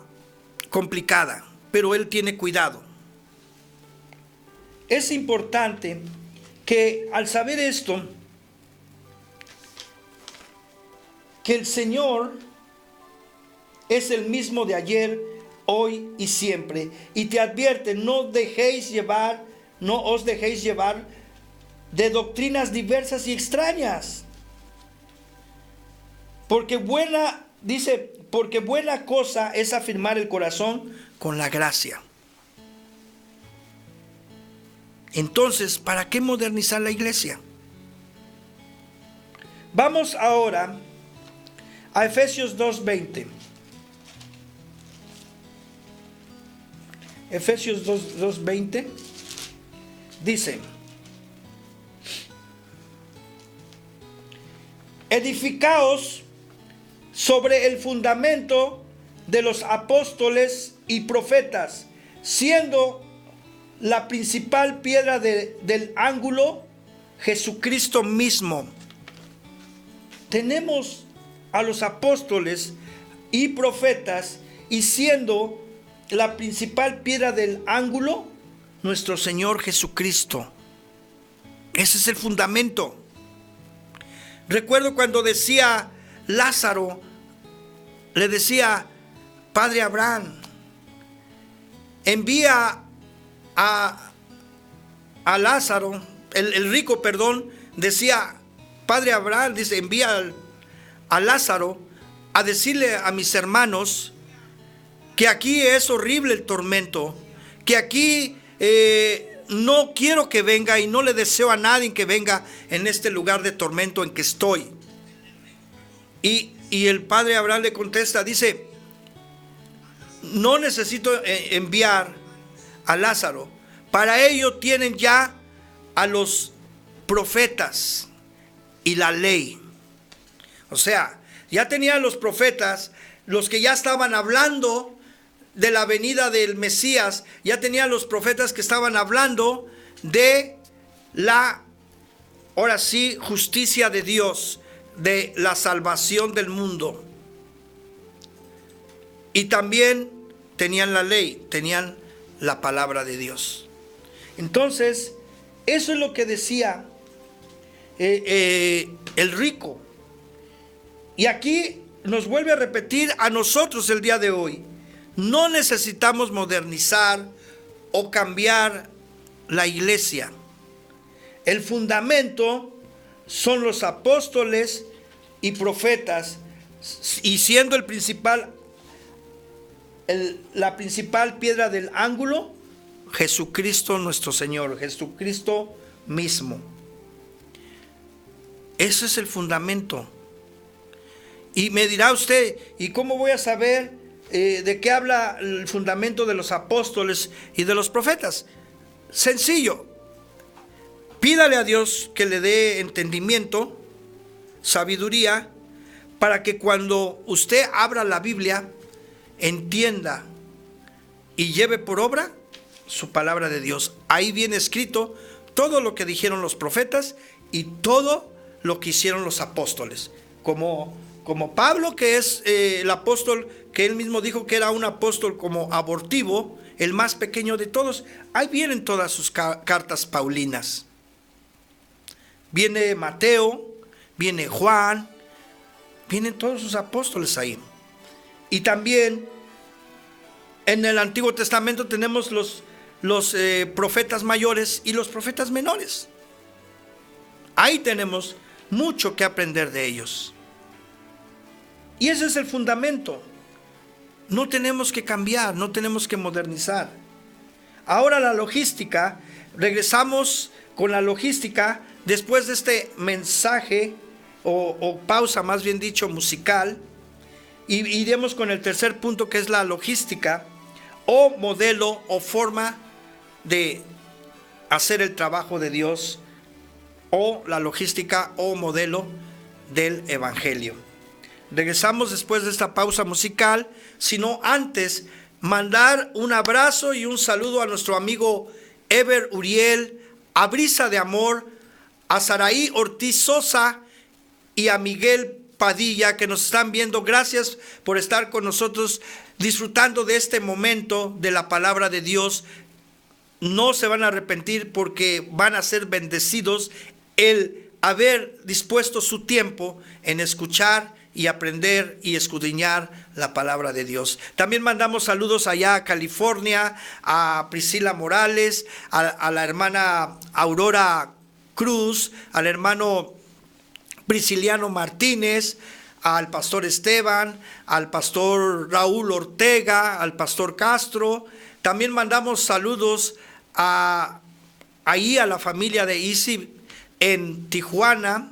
complicada, pero Él tiene cuidado. Es importante que al saber esto, que el Señor es el mismo de ayer, hoy y siempre. Y te advierte, no os dejéis llevar de doctrinas diversas y extrañas. Porque buena cosa es afirmar el corazón con la gracia. Entonces, ¿para qué modernizar la iglesia? Vamos ahora a Efesios 2:20. Efesios 2:20 dice: edificaos sobre el fundamento de los apóstoles y profetas, siendo la principal piedra del ángulo Jesucristo mismo. Tenemos a los apóstoles y profetas, y siendo la principal piedra del ángulo nuestro Señor Jesucristo. Ese es el fundamento. Recuerdo cuando decía Lázaro, le decía: Padre Abraham, envía a Lázaro, el rico, decía: Padre Abraham, dice, envía a Lázaro a decirle a mis hermanos que aquí es horrible el tormento, que aquí no quiero que venga, y no le deseo a nadie que venga en este lugar de tormento en que estoy. Y el Padre Abraham le contesta, dice: no necesito enviar a Lázaro, para ello tienen ya a los profetas y la ley. O sea, ya tenían los profetas, los que ya estaban hablando de la venida del Mesías, ya tenían los profetas que estaban hablando de la, ahora sí, justicia de Dios, de la salvación del mundo. Y también tenían la ley, tenían la palabra de Dios. Entonces, eso es lo que decía el rico. Y aquí nos vuelve a repetir a nosotros el día de hoy: no necesitamos modernizar o cambiar la iglesia. El fundamento son los apóstoles y profetas, y siendo el principal, la principal piedra del ángulo, Jesucristo nuestro Señor, Jesucristo mismo. Ese es el fundamento. Y me dirá usted: ¿y cómo voy a saber de qué habla el fundamento de los apóstoles y de los profetas? Sencillo. Pídale a Dios que le dé entendimiento, sabiduría, para que cuando usted abra la Biblia, entienda y lleve por obra su palabra de Dios. Ahí viene escrito todo lo que dijeron los profetas y todo lo que hicieron los apóstoles. Como Pablo, que es el apóstol, que él mismo dijo que era un apóstol como abortivo, el más pequeño de todos. Ahí vienen todas sus cartas paulinas. Viene Mateo, viene Juan, vienen todos sus apóstoles ahí. Y también en el Antiguo Testamento tenemos los profetas mayores y los profetas menores. Ahí tenemos mucho que aprender de ellos. Y ese es el fundamento. No tenemos que cambiar, no tenemos que modernizar. Ahora la logística, regresamos con la logística después de este mensaje o pausa, más bien dicho, musical. Y iremos con el tercer punto, que es la logística o modelo o forma de hacer el trabajo de Dios, o la logística o modelo del evangelio. Regresamos después de esta pausa musical, sino antes mandar un abrazo y un saludo a nuestro amigo Ever Uriel, a Brisa de Amor, a Saraí Ortiz Sosa y a Miguel Padilla, que nos están viendo. Gracias por estar con nosotros disfrutando de este momento de la palabra de Dios. No se van a arrepentir, porque van a ser bendecidos el haber dispuesto su tiempo en escuchar y aprender y escudriñar la palabra de Dios. También mandamos saludos allá a California, a Priscila Morales, a la hermana Aurora Cruz, al hermano Prisciliano Martínez, al pastor Esteban, al pastor Raúl Ortega, al pastor Castro. También mandamos saludos ahí a la familia de Isi en Tijuana.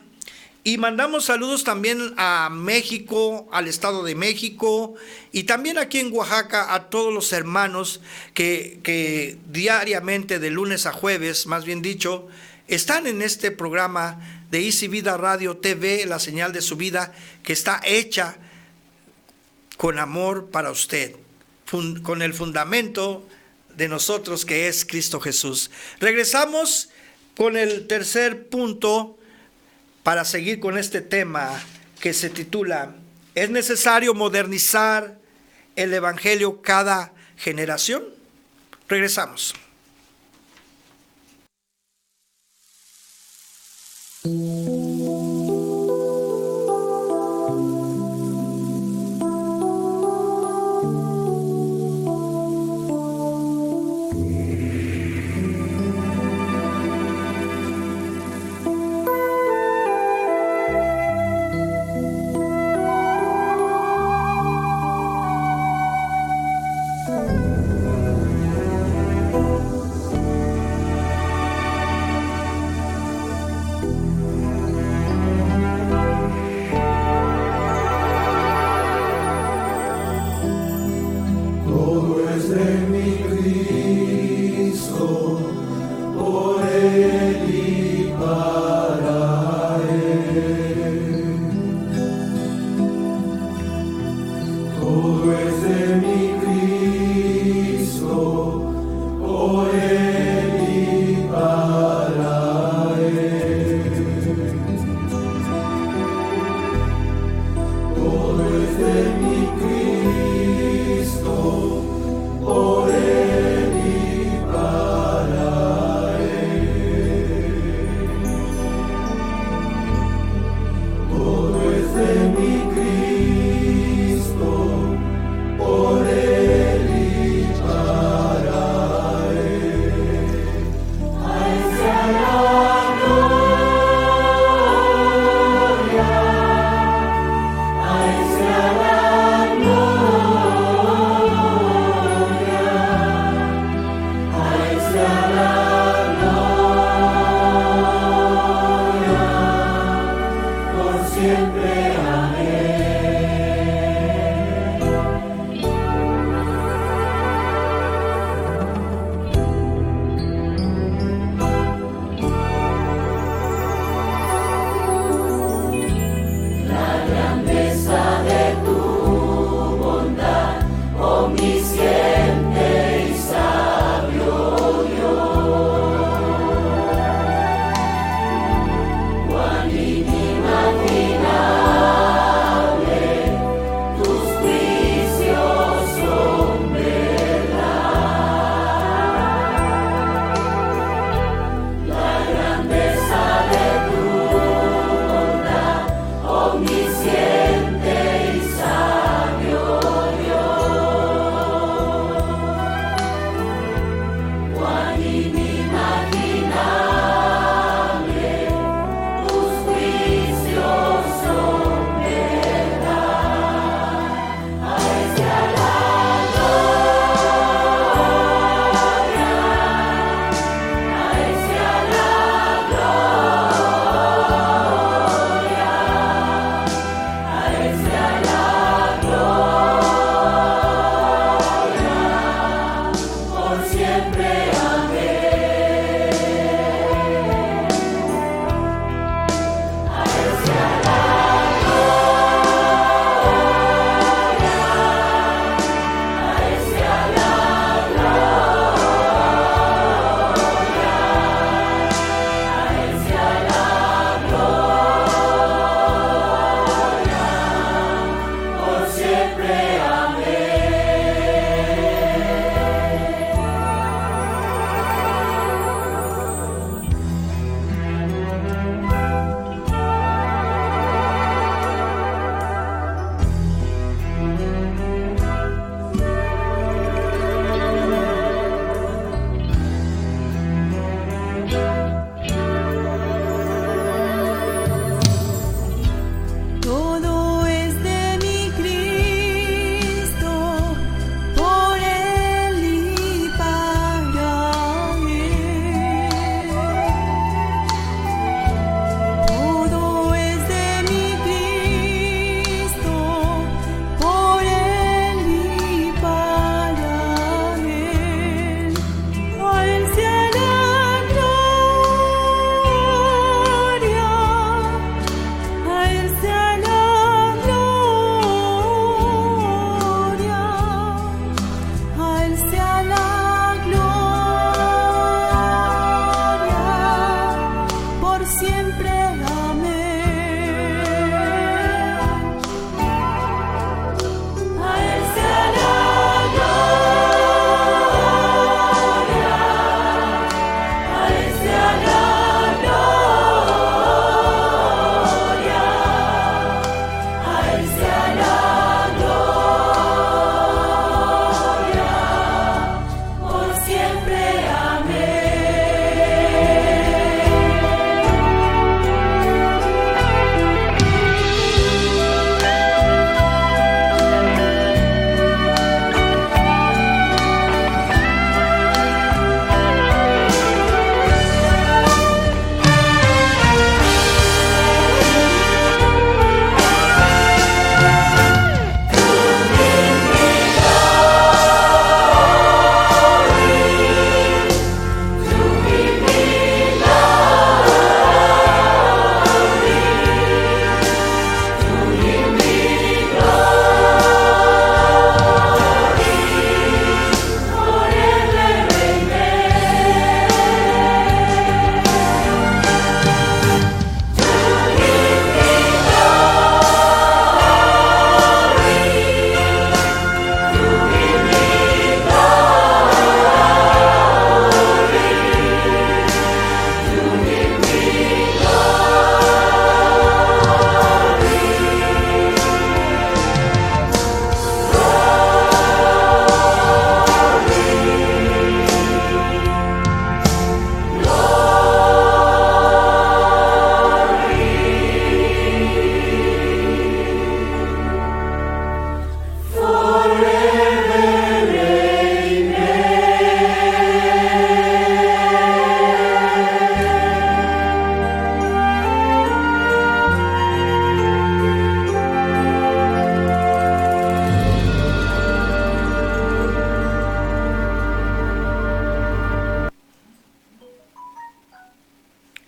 Y mandamos saludos también a México, al Estado de México, y también aquí en Oaxaca a todos los hermanos que diariamente, de lunes a jueves, más bien dicho, están en este programa de Easy Vida Radio TV, la señal de su vida, que está hecha con amor para usted, con el fundamento de nosotros que es Cristo Jesús. Regresamos con el tercer punto para seguir con este tema que se titula ¿Es necesario modernizar el Evangelio cada generación? Regresamos.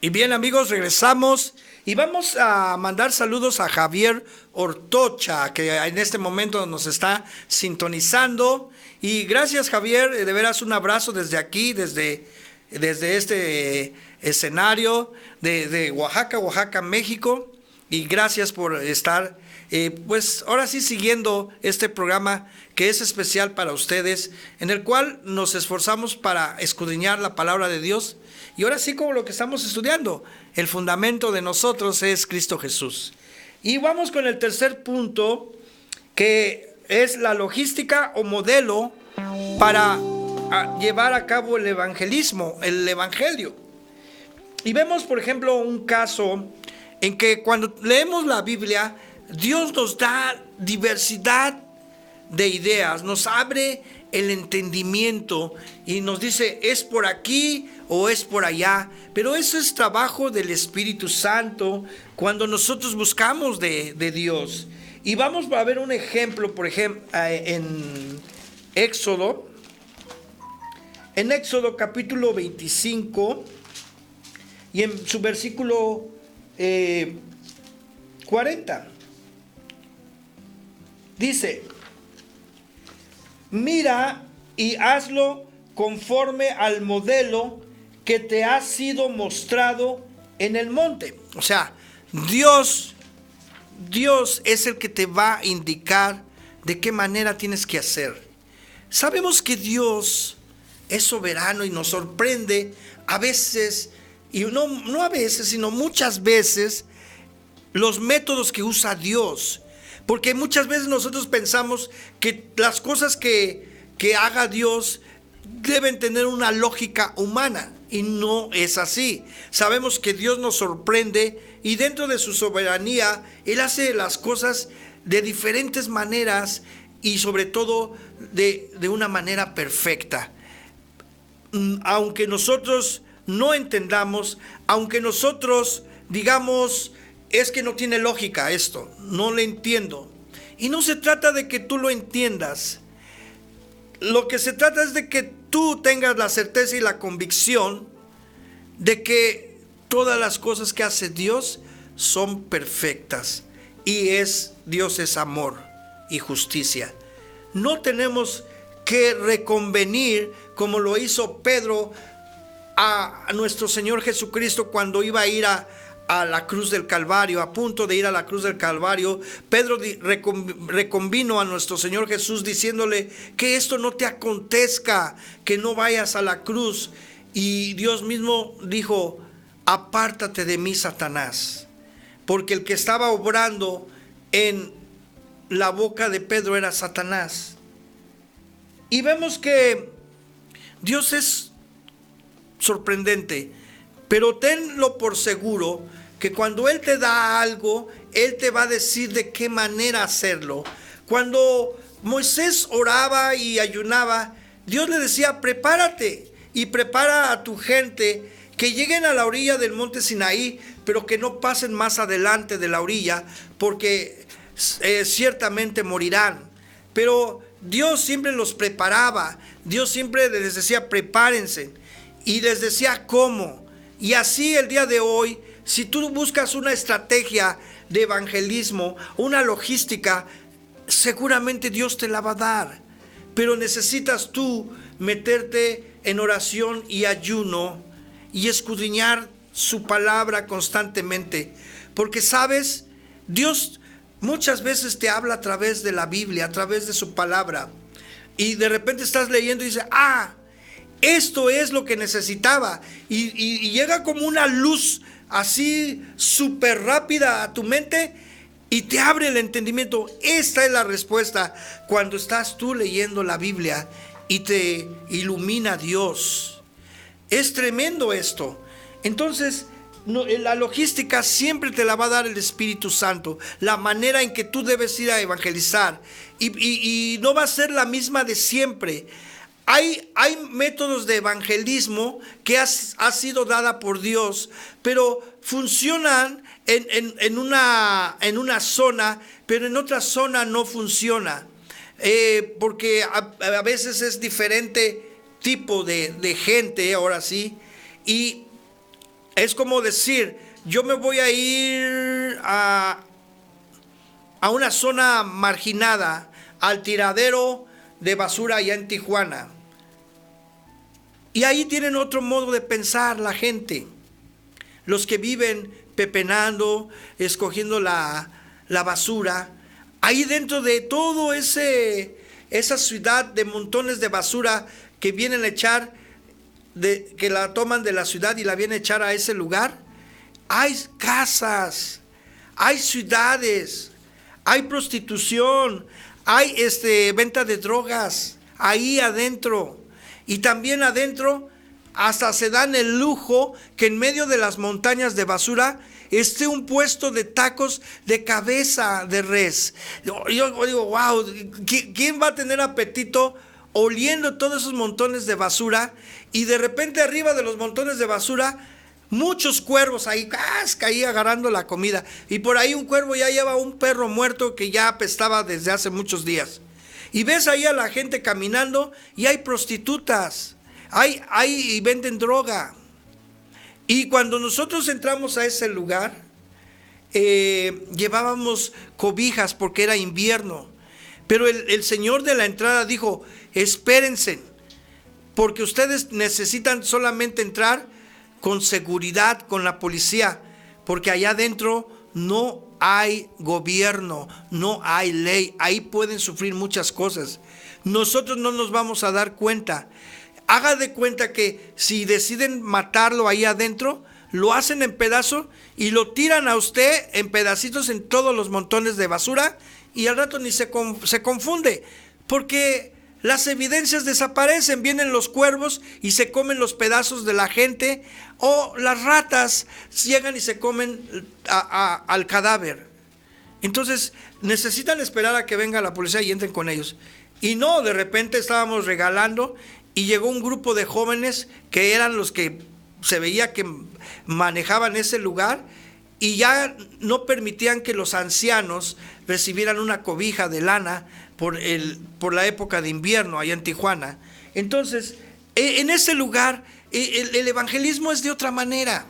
Y bien, amigos, regresamos y vamos a mandar saludos a Javier Ortocha, que en este momento nos está sintonizando. Y gracias, Javier, de veras un abrazo desde aquí, desde este escenario de Oaxaca, México. Y gracias por estar, pues ahora sí siguiendo este programa que es especial para ustedes, en el cual nos esforzamos para escudriñar la palabra de Dios. Y ahora sí, como lo que estamos estudiando, el fundamento de nosotros es Cristo Jesús. Y vamos con el tercer punto, que es la logística o modelo para llevar a cabo el evangelismo, el evangelio. Y vemos, por ejemplo, un caso en que cuando leemos la Biblia, Dios nos da diversidad de ideas, nos abre el entendimiento y nos dice, es por aquí o es por allá. Pero eso es trabajo del Espíritu Santo cuando nosotros buscamos de Dios. Y vamos a ver un ejemplo, por ejemplo, en Éxodo. En Éxodo capítulo 25 y en su versículo 40. Dice, mira y hazlo conforme al modelo que te ha sido mostrado en el monte. O sea, Dios es el que te va a indicar de qué manera tienes que hacer. Sabemos que Dios es soberano y nos sorprende a veces, y no a veces, sino muchas veces, los métodos que usa Dios. Porque muchas veces nosotros pensamos que las cosas que haga Dios deben tener una lógica humana, y no es así. Sabemos que Dios nos sorprende y dentro de su soberanía Él hace las cosas de diferentes maneras y sobre todo de una manera perfecta. Aunque nosotros no entendamos, aunque nosotros digamos, es que no tiene lógica esto, no lo entiendo. Y no se trata de que tú lo entiendas. Lo que se trata es de que tú tengas la certeza y la convicción de que todas las cosas que hace Dios son perfectas. Y Dios es amor y justicia. No tenemos que reconvenir como lo hizo Pedro a nuestro Señor Jesucristo cuando iba a ir a la cruz del Calvario, a punto de ir a la cruz del Calvario. Pedro reconvino a nuestro Señor Jesús diciéndole que esto no te acontezca, que no vayas a la cruz. Y Dios mismo dijo, apártate de mí, Satanás, porque el que estaba obrando en la boca de Pedro era Satanás. Y vemos que Dios es sorprendente, pero tenlo por seguro que cuando Él te da algo, Él te va a decir de qué manera hacerlo. Cuando Moisés oraba y ayunaba, Dios le decía, prepárate y prepara a tu gente que lleguen a la orilla del monte Sinaí, pero que no pasen más adelante de la orilla, porque ciertamente morirán. Pero Dios siempre los preparaba, Dios siempre les decía, prepárense, y les decía cómo. Y así el día de hoy, si tú buscas una estrategia de evangelismo, una logística, seguramente Dios te la va a dar. Pero necesitas tú meterte en oración y ayuno y escudriñar su palabra constantemente. Porque sabes, Dios muchas veces te habla a través de la Biblia, a través de su palabra. Y de repente estás leyendo y dices, esto es lo que necesitaba. Y llega como una luz así súper rápida a tu mente y te abre el entendimiento. Esta es la respuesta cuando estás tú leyendo la Biblia y te ilumina Dios. Es tremendo esto. Entonces, la logística siempre te la va a dar el Espíritu Santo, la manera en que tú debes ir a evangelizar. Y no va a ser la misma de siempre. Hay métodos de evangelismo que ha sido dada por Dios, pero funcionan en una zona, pero en otra zona no funciona. Porque a veces es diferente tipo de gente, ahora sí. Y Es como decir, yo me voy a ir a una zona marginada, al tiradero de basura allá en Tijuana. Y ahí tienen otro modo de pensar la gente. Los que viven pepenando, escogiendo la basura. Ahí dentro de todo esa ciudad de montones de basura que vienen a echar, que la toman de la ciudad y la vienen a echar a ese lugar, hay casas, hay ciudades, hay prostitución, hay venta de drogas ahí adentro. Y también adentro hasta se dan el lujo que en medio de las montañas de basura esté un puesto de tacos de cabeza de res. Yo digo, wow, ¿quién va a tener apetito oliendo todos esos montones de basura? Y de repente arriba de los montones de basura, muchos cuervos ahí agarrando la comida. Y por ahí un cuervo ya lleva un perro muerto que ya apestaba desde hace muchos días. Y ves ahí a la gente caminando y hay prostitutas, y venden droga. Y cuando nosotros entramos a ese lugar, llevábamos cobijas porque era invierno. Pero el señor de la entrada dijo, espérense, porque ustedes necesitan solamente entrar con seguridad, con la policía, porque allá adentro no hay gobierno, no hay ley, ahí pueden sufrir muchas cosas. Nosotros no nos vamos a dar cuenta. Haga de cuenta que si deciden matarlo ahí adentro, lo hacen en pedazos y lo tiran a usted en pedacitos en todos los montones de basura y al rato ni se confunde, porque las evidencias desaparecen, vienen los cuervos y se comen los pedazos de la gente, o las ratas llegan y se comen al cadáver. Entonces necesitan esperar a que venga la policía y entren con ellos. Y no, de repente estábamos regalando y llegó un grupo de jóvenes que eran los que se veía que manejaban ese lugar y ya no permitían que los ancianos recibieran una cobija de lana por la época de invierno allá en Tijuana. Entonces, en ese lugar, el evangelismo es de otra manera.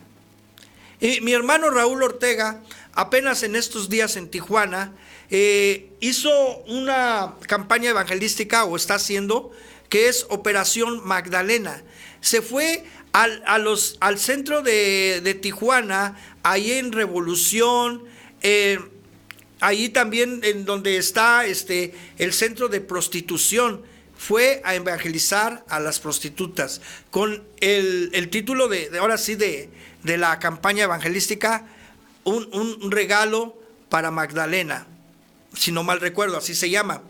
Mi hermano Raúl Ortega, apenas en estos días en Tijuana, hizo una campaña evangelística, o está haciendo, que es Operación Magdalena. Se fue al centro de Tijuana, ahí en Revolución, ahí también en donde está el centro de prostitución. Fue a evangelizar a las prostitutas con el título ahora sí de la campaña evangelística, un regalo para Magdalena, si no mal recuerdo, así se llama.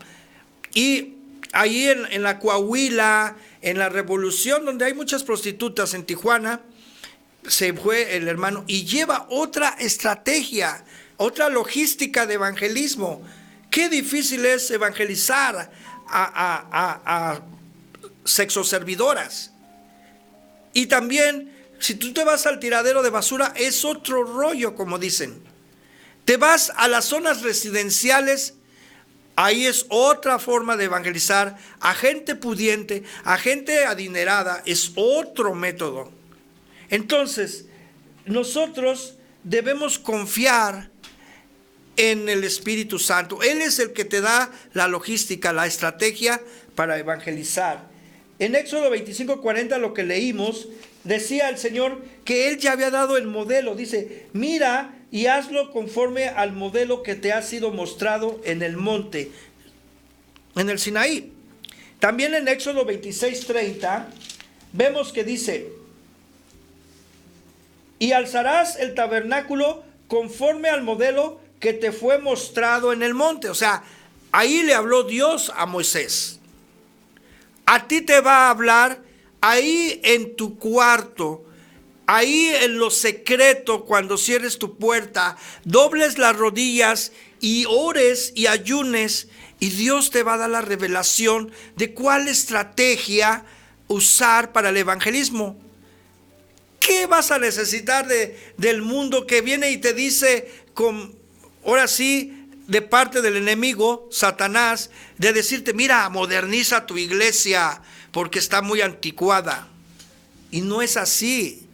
Y ahí en la Coahuila, en la Revolución, donde hay muchas prostitutas en Tijuana, se fue el hermano y lleva otra estrategia, otra logística de evangelismo. Qué difícil es evangelizar a sexoservidoras. Y también, si tú te vas al tiradero de basura, es otro rollo, como dicen. Te vas a las zonas residenciales, ahí es otra forma de evangelizar a gente pudiente, a gente adinerada, es otro método. Entonces, nosotros debemos confiar en el Espíritu Santo. Él es el que te da la logística, la estrategia para evangelizar. En Éxodo 25:40, lo que leímos, decía el Señor que Él ya había dado el modelo. Dice, mira y hazlo conforme al modelo que te ha sido mostrado en el monte, en el Sinaí. También en Éxodo 26:30 vemos que dice, y alzarás el tabernáculo conforme al modelo que te fue mostrado en el monte. O sea, ahí le habló Dios a Moisés. A ti te va a hablar ahí en tu cuarto, ahí en lo secreto, cuando cierres tu puerta, dobles las rodillas y ores y ayunes, y Dios te va a dar la revelación de cuál estrategia usar para el evangelismo. ¿Qué vas a necesitar del mundo que viene y te dice, ahora sí, de parte del enemigo, Satanás, de decirte, mira, moderniza tu iglesia porque está muy anticuada? Y no es así.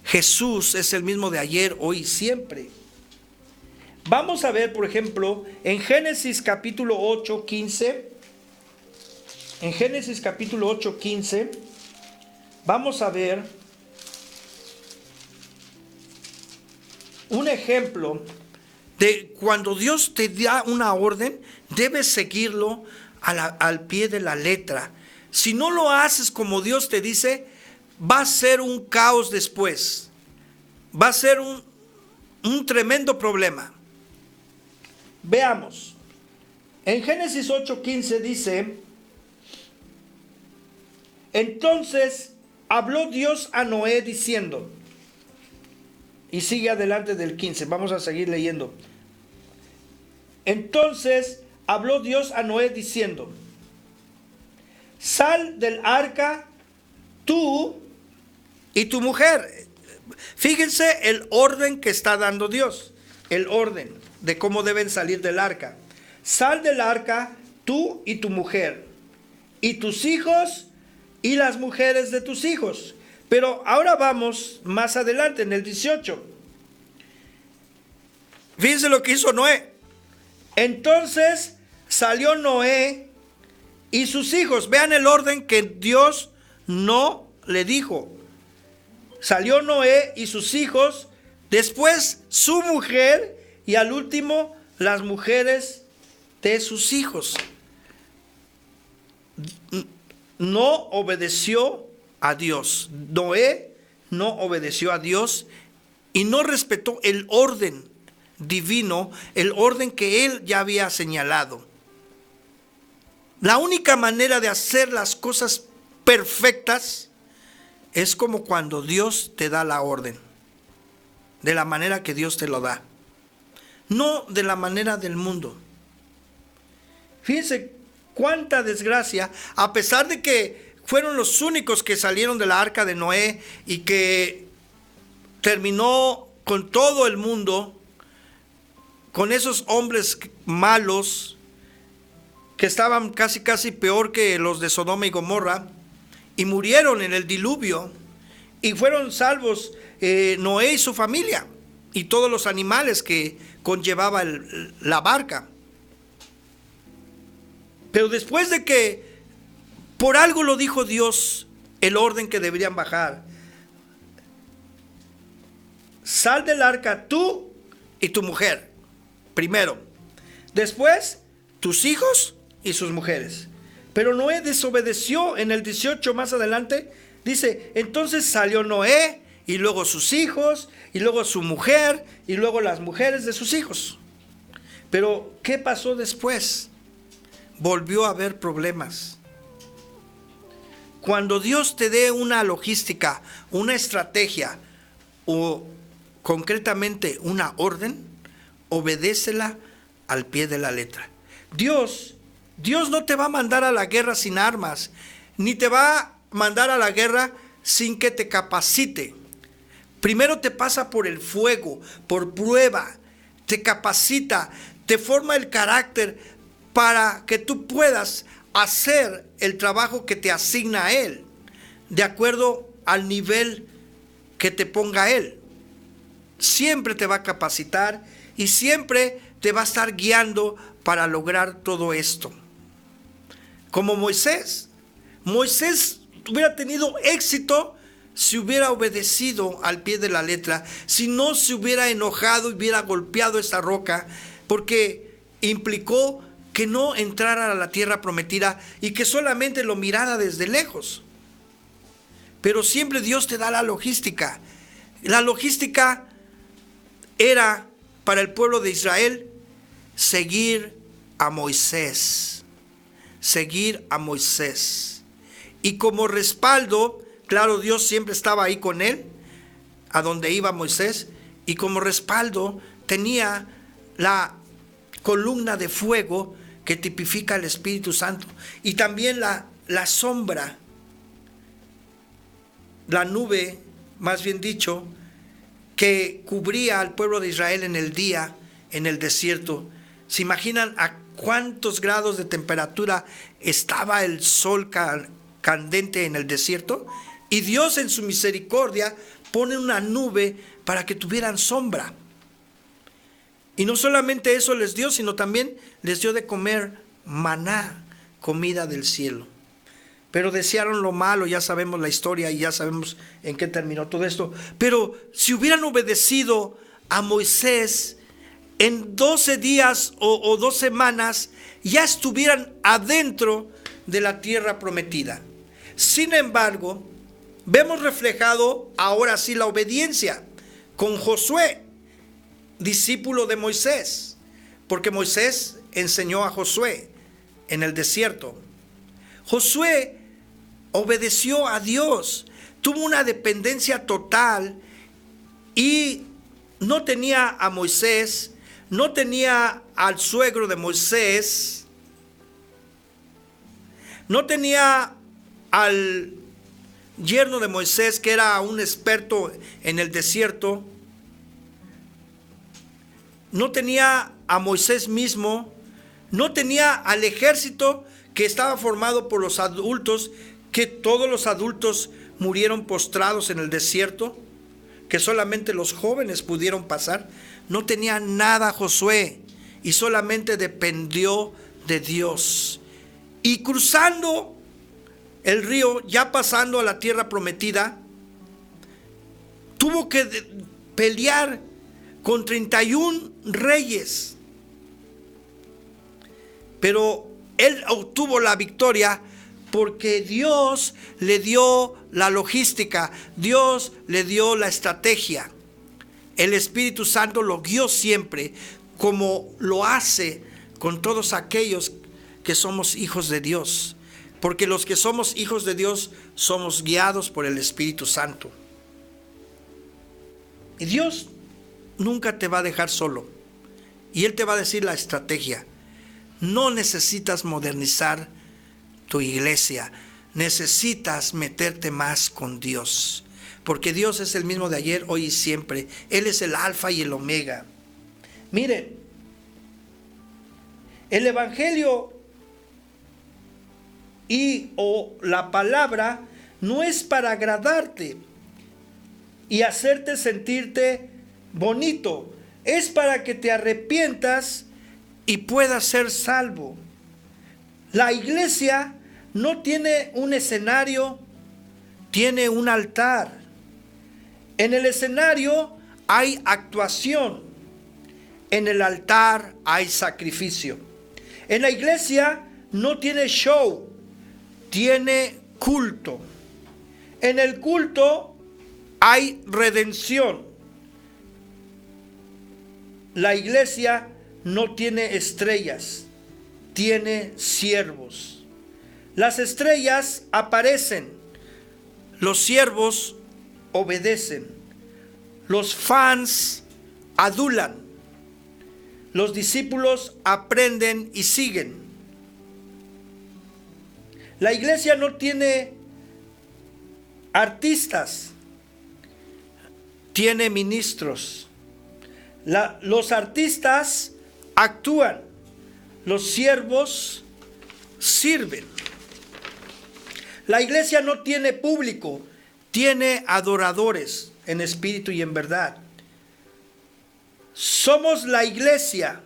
Jesús es el mismo de ayer, hoy y siempre. Vamos a ver, por ejemplo, en Génesis capítulo 8, 15. En Génesis capítulo 8, 15, vamos a ver un ejemplo de cuando Dios te da una orden, debes seguirlo al pie de la letra. Si no lo haces como Dios te dice, va a ser un caos después. Va a ser un tremendo problema. Veamos. En Génesis 8:15 dice: entonces habló Dios a Noé diciendo, y sigue adelante del 15, vamos a seguir leyendo. Entonces habló Dios a Noé diciendo: sal del arca tú y tu mujer. Fíjense el orden que está dando Dios, el orden de cómo deben salir del arca. Sal del arca tú y tu mujer, y tus hijos y las mujeres de tus hijos. Pero ahora vamos más adelante en el 18. Fíjense lo que hizo Noé. Entonces salió Noé y sus hijos. Vean el orden que Dios no le dijo. Salió Noé y sus hijos, después su mujer y al último las mujeres de sus hijos. No obedeció a Dios. Noé no obedeció a Dios y no respetó el orden divino, el orden que él ya había señalado. La única manera de hacer las cosas perfectas es como cuando Dios te da la orden, de la manera que Dios te lo da, no de la manera del mundo. Fíjense cuánta desgracia, a pesar de que fueron los únicos que salieron de la arca de Noé y que terminó con todo el mundo, con esos hombres malos que estaban casi peor que los de Sodoma y Gomorra, y murieron en el diluvio, y fueron salvos Noé y su familia, y todos los animales que conllevaba la barca. Pero después de que, por algo lo dijo Dios, el orden que deberían bajar: sal del arca tú y tu mujer, primero. Después, tus hijos y sus mujeres. Pero Noé desobedeció. En el 18 más adelante dice: entonces salió Noé y luego sus hijos y luego su mujer y luego las mujeres de sus hijos. Pero ¿qué pasó después? Volvió a haber problemas. Cuando Dios te dé una logística, una estrategia o concretamente una orden, obedécela al pie de la letra. Dios no te va a mandar a la guerra sin armas, ni te va a mandar a la guerra sin que te capacite. Primero te pasa por el fuego, por prueba, te capacita, te forma el carácter para que tú puedas hacer el trabajo que te asigna a Él, de acuerdo al nivel que te ponga Él. Siempre te va a capacitar y siempre te va a estar guiando para lograr todo esto. Como Moisés hubiera tenido éxito si hubiera obedecido al pie de la letra, si no se hubiera enojado y hubiera golpeado esa roca, porque implicó que no entrara a la tierra prometida y que solamente lo mirara desde lejos. Pero siempre Dios te da la logística. La logística era para el pueblo de Israel seguir a Moisés. Seguir a Moisés. Y como respaldo, claro, Dios siempre estaba ahí con él, a donde iba Moisés, y como respaldo tenía la columna de fuego que tipifica el Espíritu Santo, y también la sombra, la nube, más bien dicho, que cubría al pueblo de Israel en el día, en el desierto. ¿Se imaginan a cuántos grados de temperatura estaba el sol candente en el desierto? Y Dios en su misericordia pone una nube para que tuvieran sombra. Y no solamente eso les dio, sino también les dio de comer maná, comida del cielo. Pero desearon lo malo, ya sabemos la historia y ya sabemos en qué terminó todo esto. Pero si hubieran obedecido a Moisés, en 12 días o 2 semanas ya estuvieran adentro de la tierra prometida. Sin embargo, vemos reflejado ahora sí la obediencia con Josué, discípulo de Moisés, porque Moisés enseñó a Josué en el desierto. Josué obedeció a Dios, tuvo una dependencia total y no tenía a Moisés, no tenía al suegro de Moisés, no tenía al yerno de Moisés, que era un experto en el desierto, no tenía a Moisés mismo, no tenía al ejército que estaba formado por los adultos, que todos los adultos murieron postrados en el desierto, que solamente los jóvenes pudieron pasar. No tenía nada Josué y solamente dependió de Dios. Y cruzando el río, ya pasando a la tierra prometida, tuvo que pelear con 31 reyes. Pero él obtuvo la victoria porque Dios le dio la logística, Dios le dio la estrategia. El Espíritu Santo lo guió siempre, como lo hace con todos aquellos que somos hijos de Dios. Porque los que somos hijos de Dios somos guiados por el Espíritu Santo. Y Dios nunca te va a dejar solo. Y Él te va a decir la estrategia. No necesitas modernizar tu iglesia. Necesitas meterte más con Dios. Porque Dios es el mismo de ayer, hoy y siempre. Él es el alfa y el omega. Miren, el evangelio o la palabra no es para agradarte y hacerte sentirte bonito. Es para que te arrepientas y puedas ser salvo. La iglesia no tiene un escenario, tiene un altar. En el escenario hay actuación, en el altar hay sacrificio. En la iglesia no tiene show, tiene culto. En el culto hay redención. La iglesia no tiene estrellas, tiene siervos. Las estrellas aparecen, los siervos obedecen, los fans adulan, los discípulos aprenden y siguen. La iglesia no tiene artistas, tiene ministros. Los artistas actúan, los siervos sirven. La iglesia no tiene público, tiene adoradores en espíritu y en verdad. Somos la iglesia.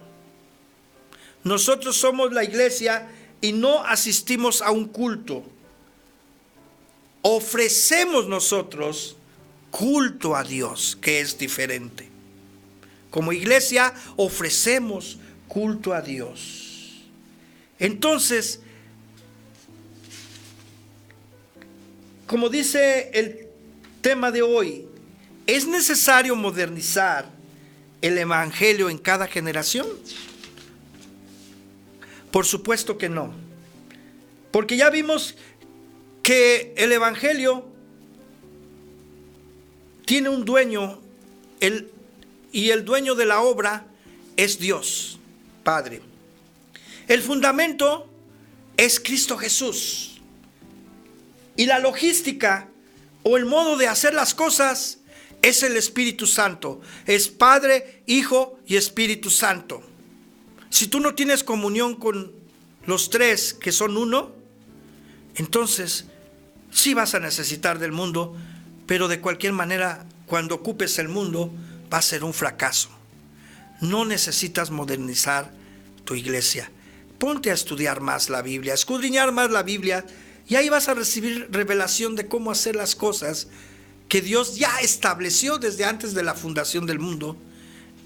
Nosotros somos la iglesia y no asistimos a un culto. Ofrecemos nosotros culto a Dios, que es diferente. Como iglesia ofrecemos culto a Dios. Entonces, como dice el tema de hoy, ¿es necesario modernizar el evangelio en cada generación? Por supuesto que no. Porque ya vimos que el evangelio tiene un dueño, y el dueño de la obra es Dios, Padre. El fundamento es Cristo Jesús. Y la logística o el modo de hacer las cosas es el Espíritu Santo. Es Padre, Hijo y Espíritu Santo. Si tú no tienes comunión con los tres que son uno, entonces sí vas a necesitar del mundo, pero de cualquier manera cuando ocupes el mundo, va a ser un fracaso. No necesitas modernizar tu iglesia. Ponte a estudiar más la Biblia, a escudriñar más la Biblia, y ahí vas a recibir revelación de cómo hacer las cosas que Dios ya estableció desde antes de la fundación del mundo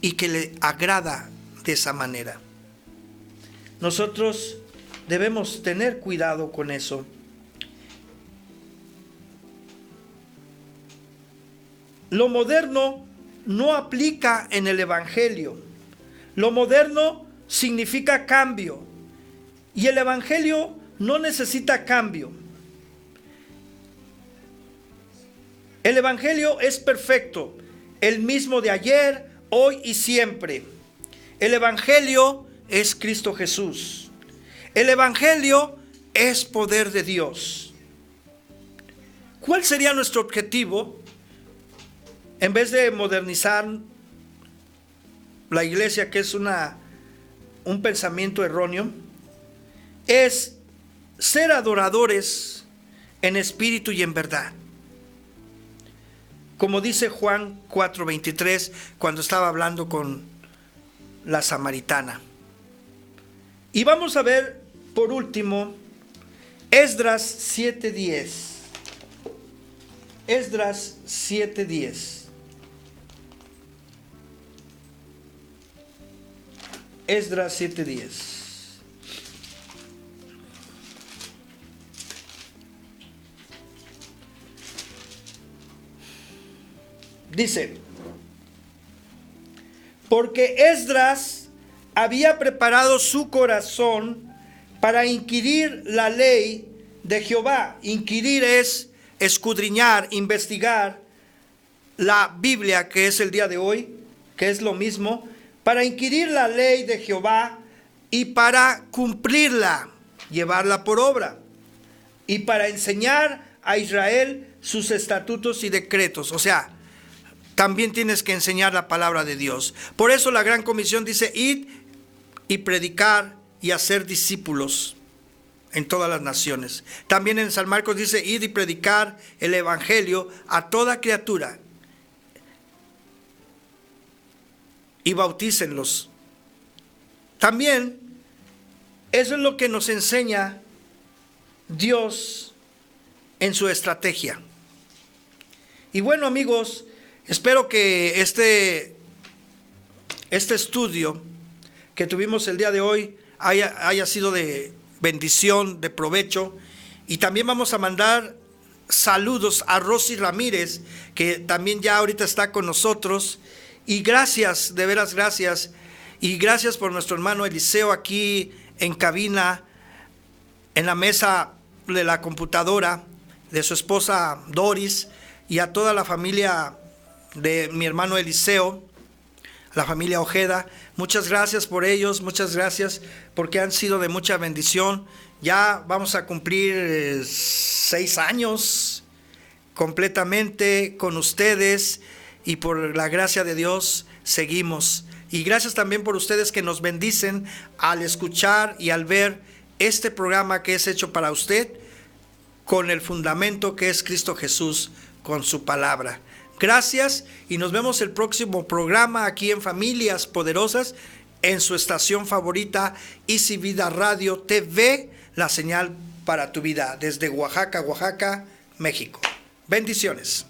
y que le agrada de esa manera. Nosotros debemos tener cuidado con eso. Lo moderno no aplica en el Evangelio. Lo moderno significa cambio. Y el Evangelio no necesita cambio. El Evangelio es perfecto, el mismo de ayer, hoy y siempre. El Evangelio es Cristo Jesús. El Evangelio es poder de Dios. ¿Cuál sería nuestro objetivo? En vez de modernizar la iglesia, que es un pensamiento erróneo, es ser adoradores en espíritu y en verdad. Como dice Juan 4:23, cuando estaba hablando con la samaritana. Y vamos a ver, por último, Esdras 7:10. Esdras 7:10. Esdras 7:10. Dice: porque Esdras había preparado su corazón para inquirir la ley de Jehová. Inquirir es escudriñar, investigar la Biblia, que es el día de hoy, que es lo mismo, para inquirir la ley de Jehová y para cumplirla, llevarla por obra, y para enseñar a Israel sus estatutos y decretos. O sea, también tienes que enseñar la palabra de Dios. Por eso la Gran Comisión dice: id y predicar y hacer discípulos en todas las naciones. También en San Marcos dice: id y predicar el evangelio a toda criatura y bautícenlos. También eso es lo que nos enseña Dios en su estrategia. Y bueno, amigos, espero que este estudio que tuvimos el día de hoy haya sido de bendición, de provecho. Y también vamos a mandar saludos a Rosy Ramírez, que también ya ahorita está con nosotros. Y gracias, de veras gracias. Y gracias por nuestro hermano Eliseo aquí en cabina, en la mesa de la computadora, de su esposa Doris, y a toda la familia de mi hermano Eliseo, la familia Ojeda. Muchas gracias por ellos, muchas gracias porque han sido de mucha bendición. Ya vamos a cumplir 6 años completamente con ustedes, y por la gracia de Dios seguimos. Y gracias también por ustedes que nos bendicen al escuchar y al ver este programa que es hecho para usted, con el fundamento que es Cristo Jesús, con su palabra. Gracias, y nos vemos el próximo programa aquí en Familias Poderosas, en su estación favorita, Easy Vida Radio TV, la señal para tu vida, desde Oaxaca, México. Bendiciones.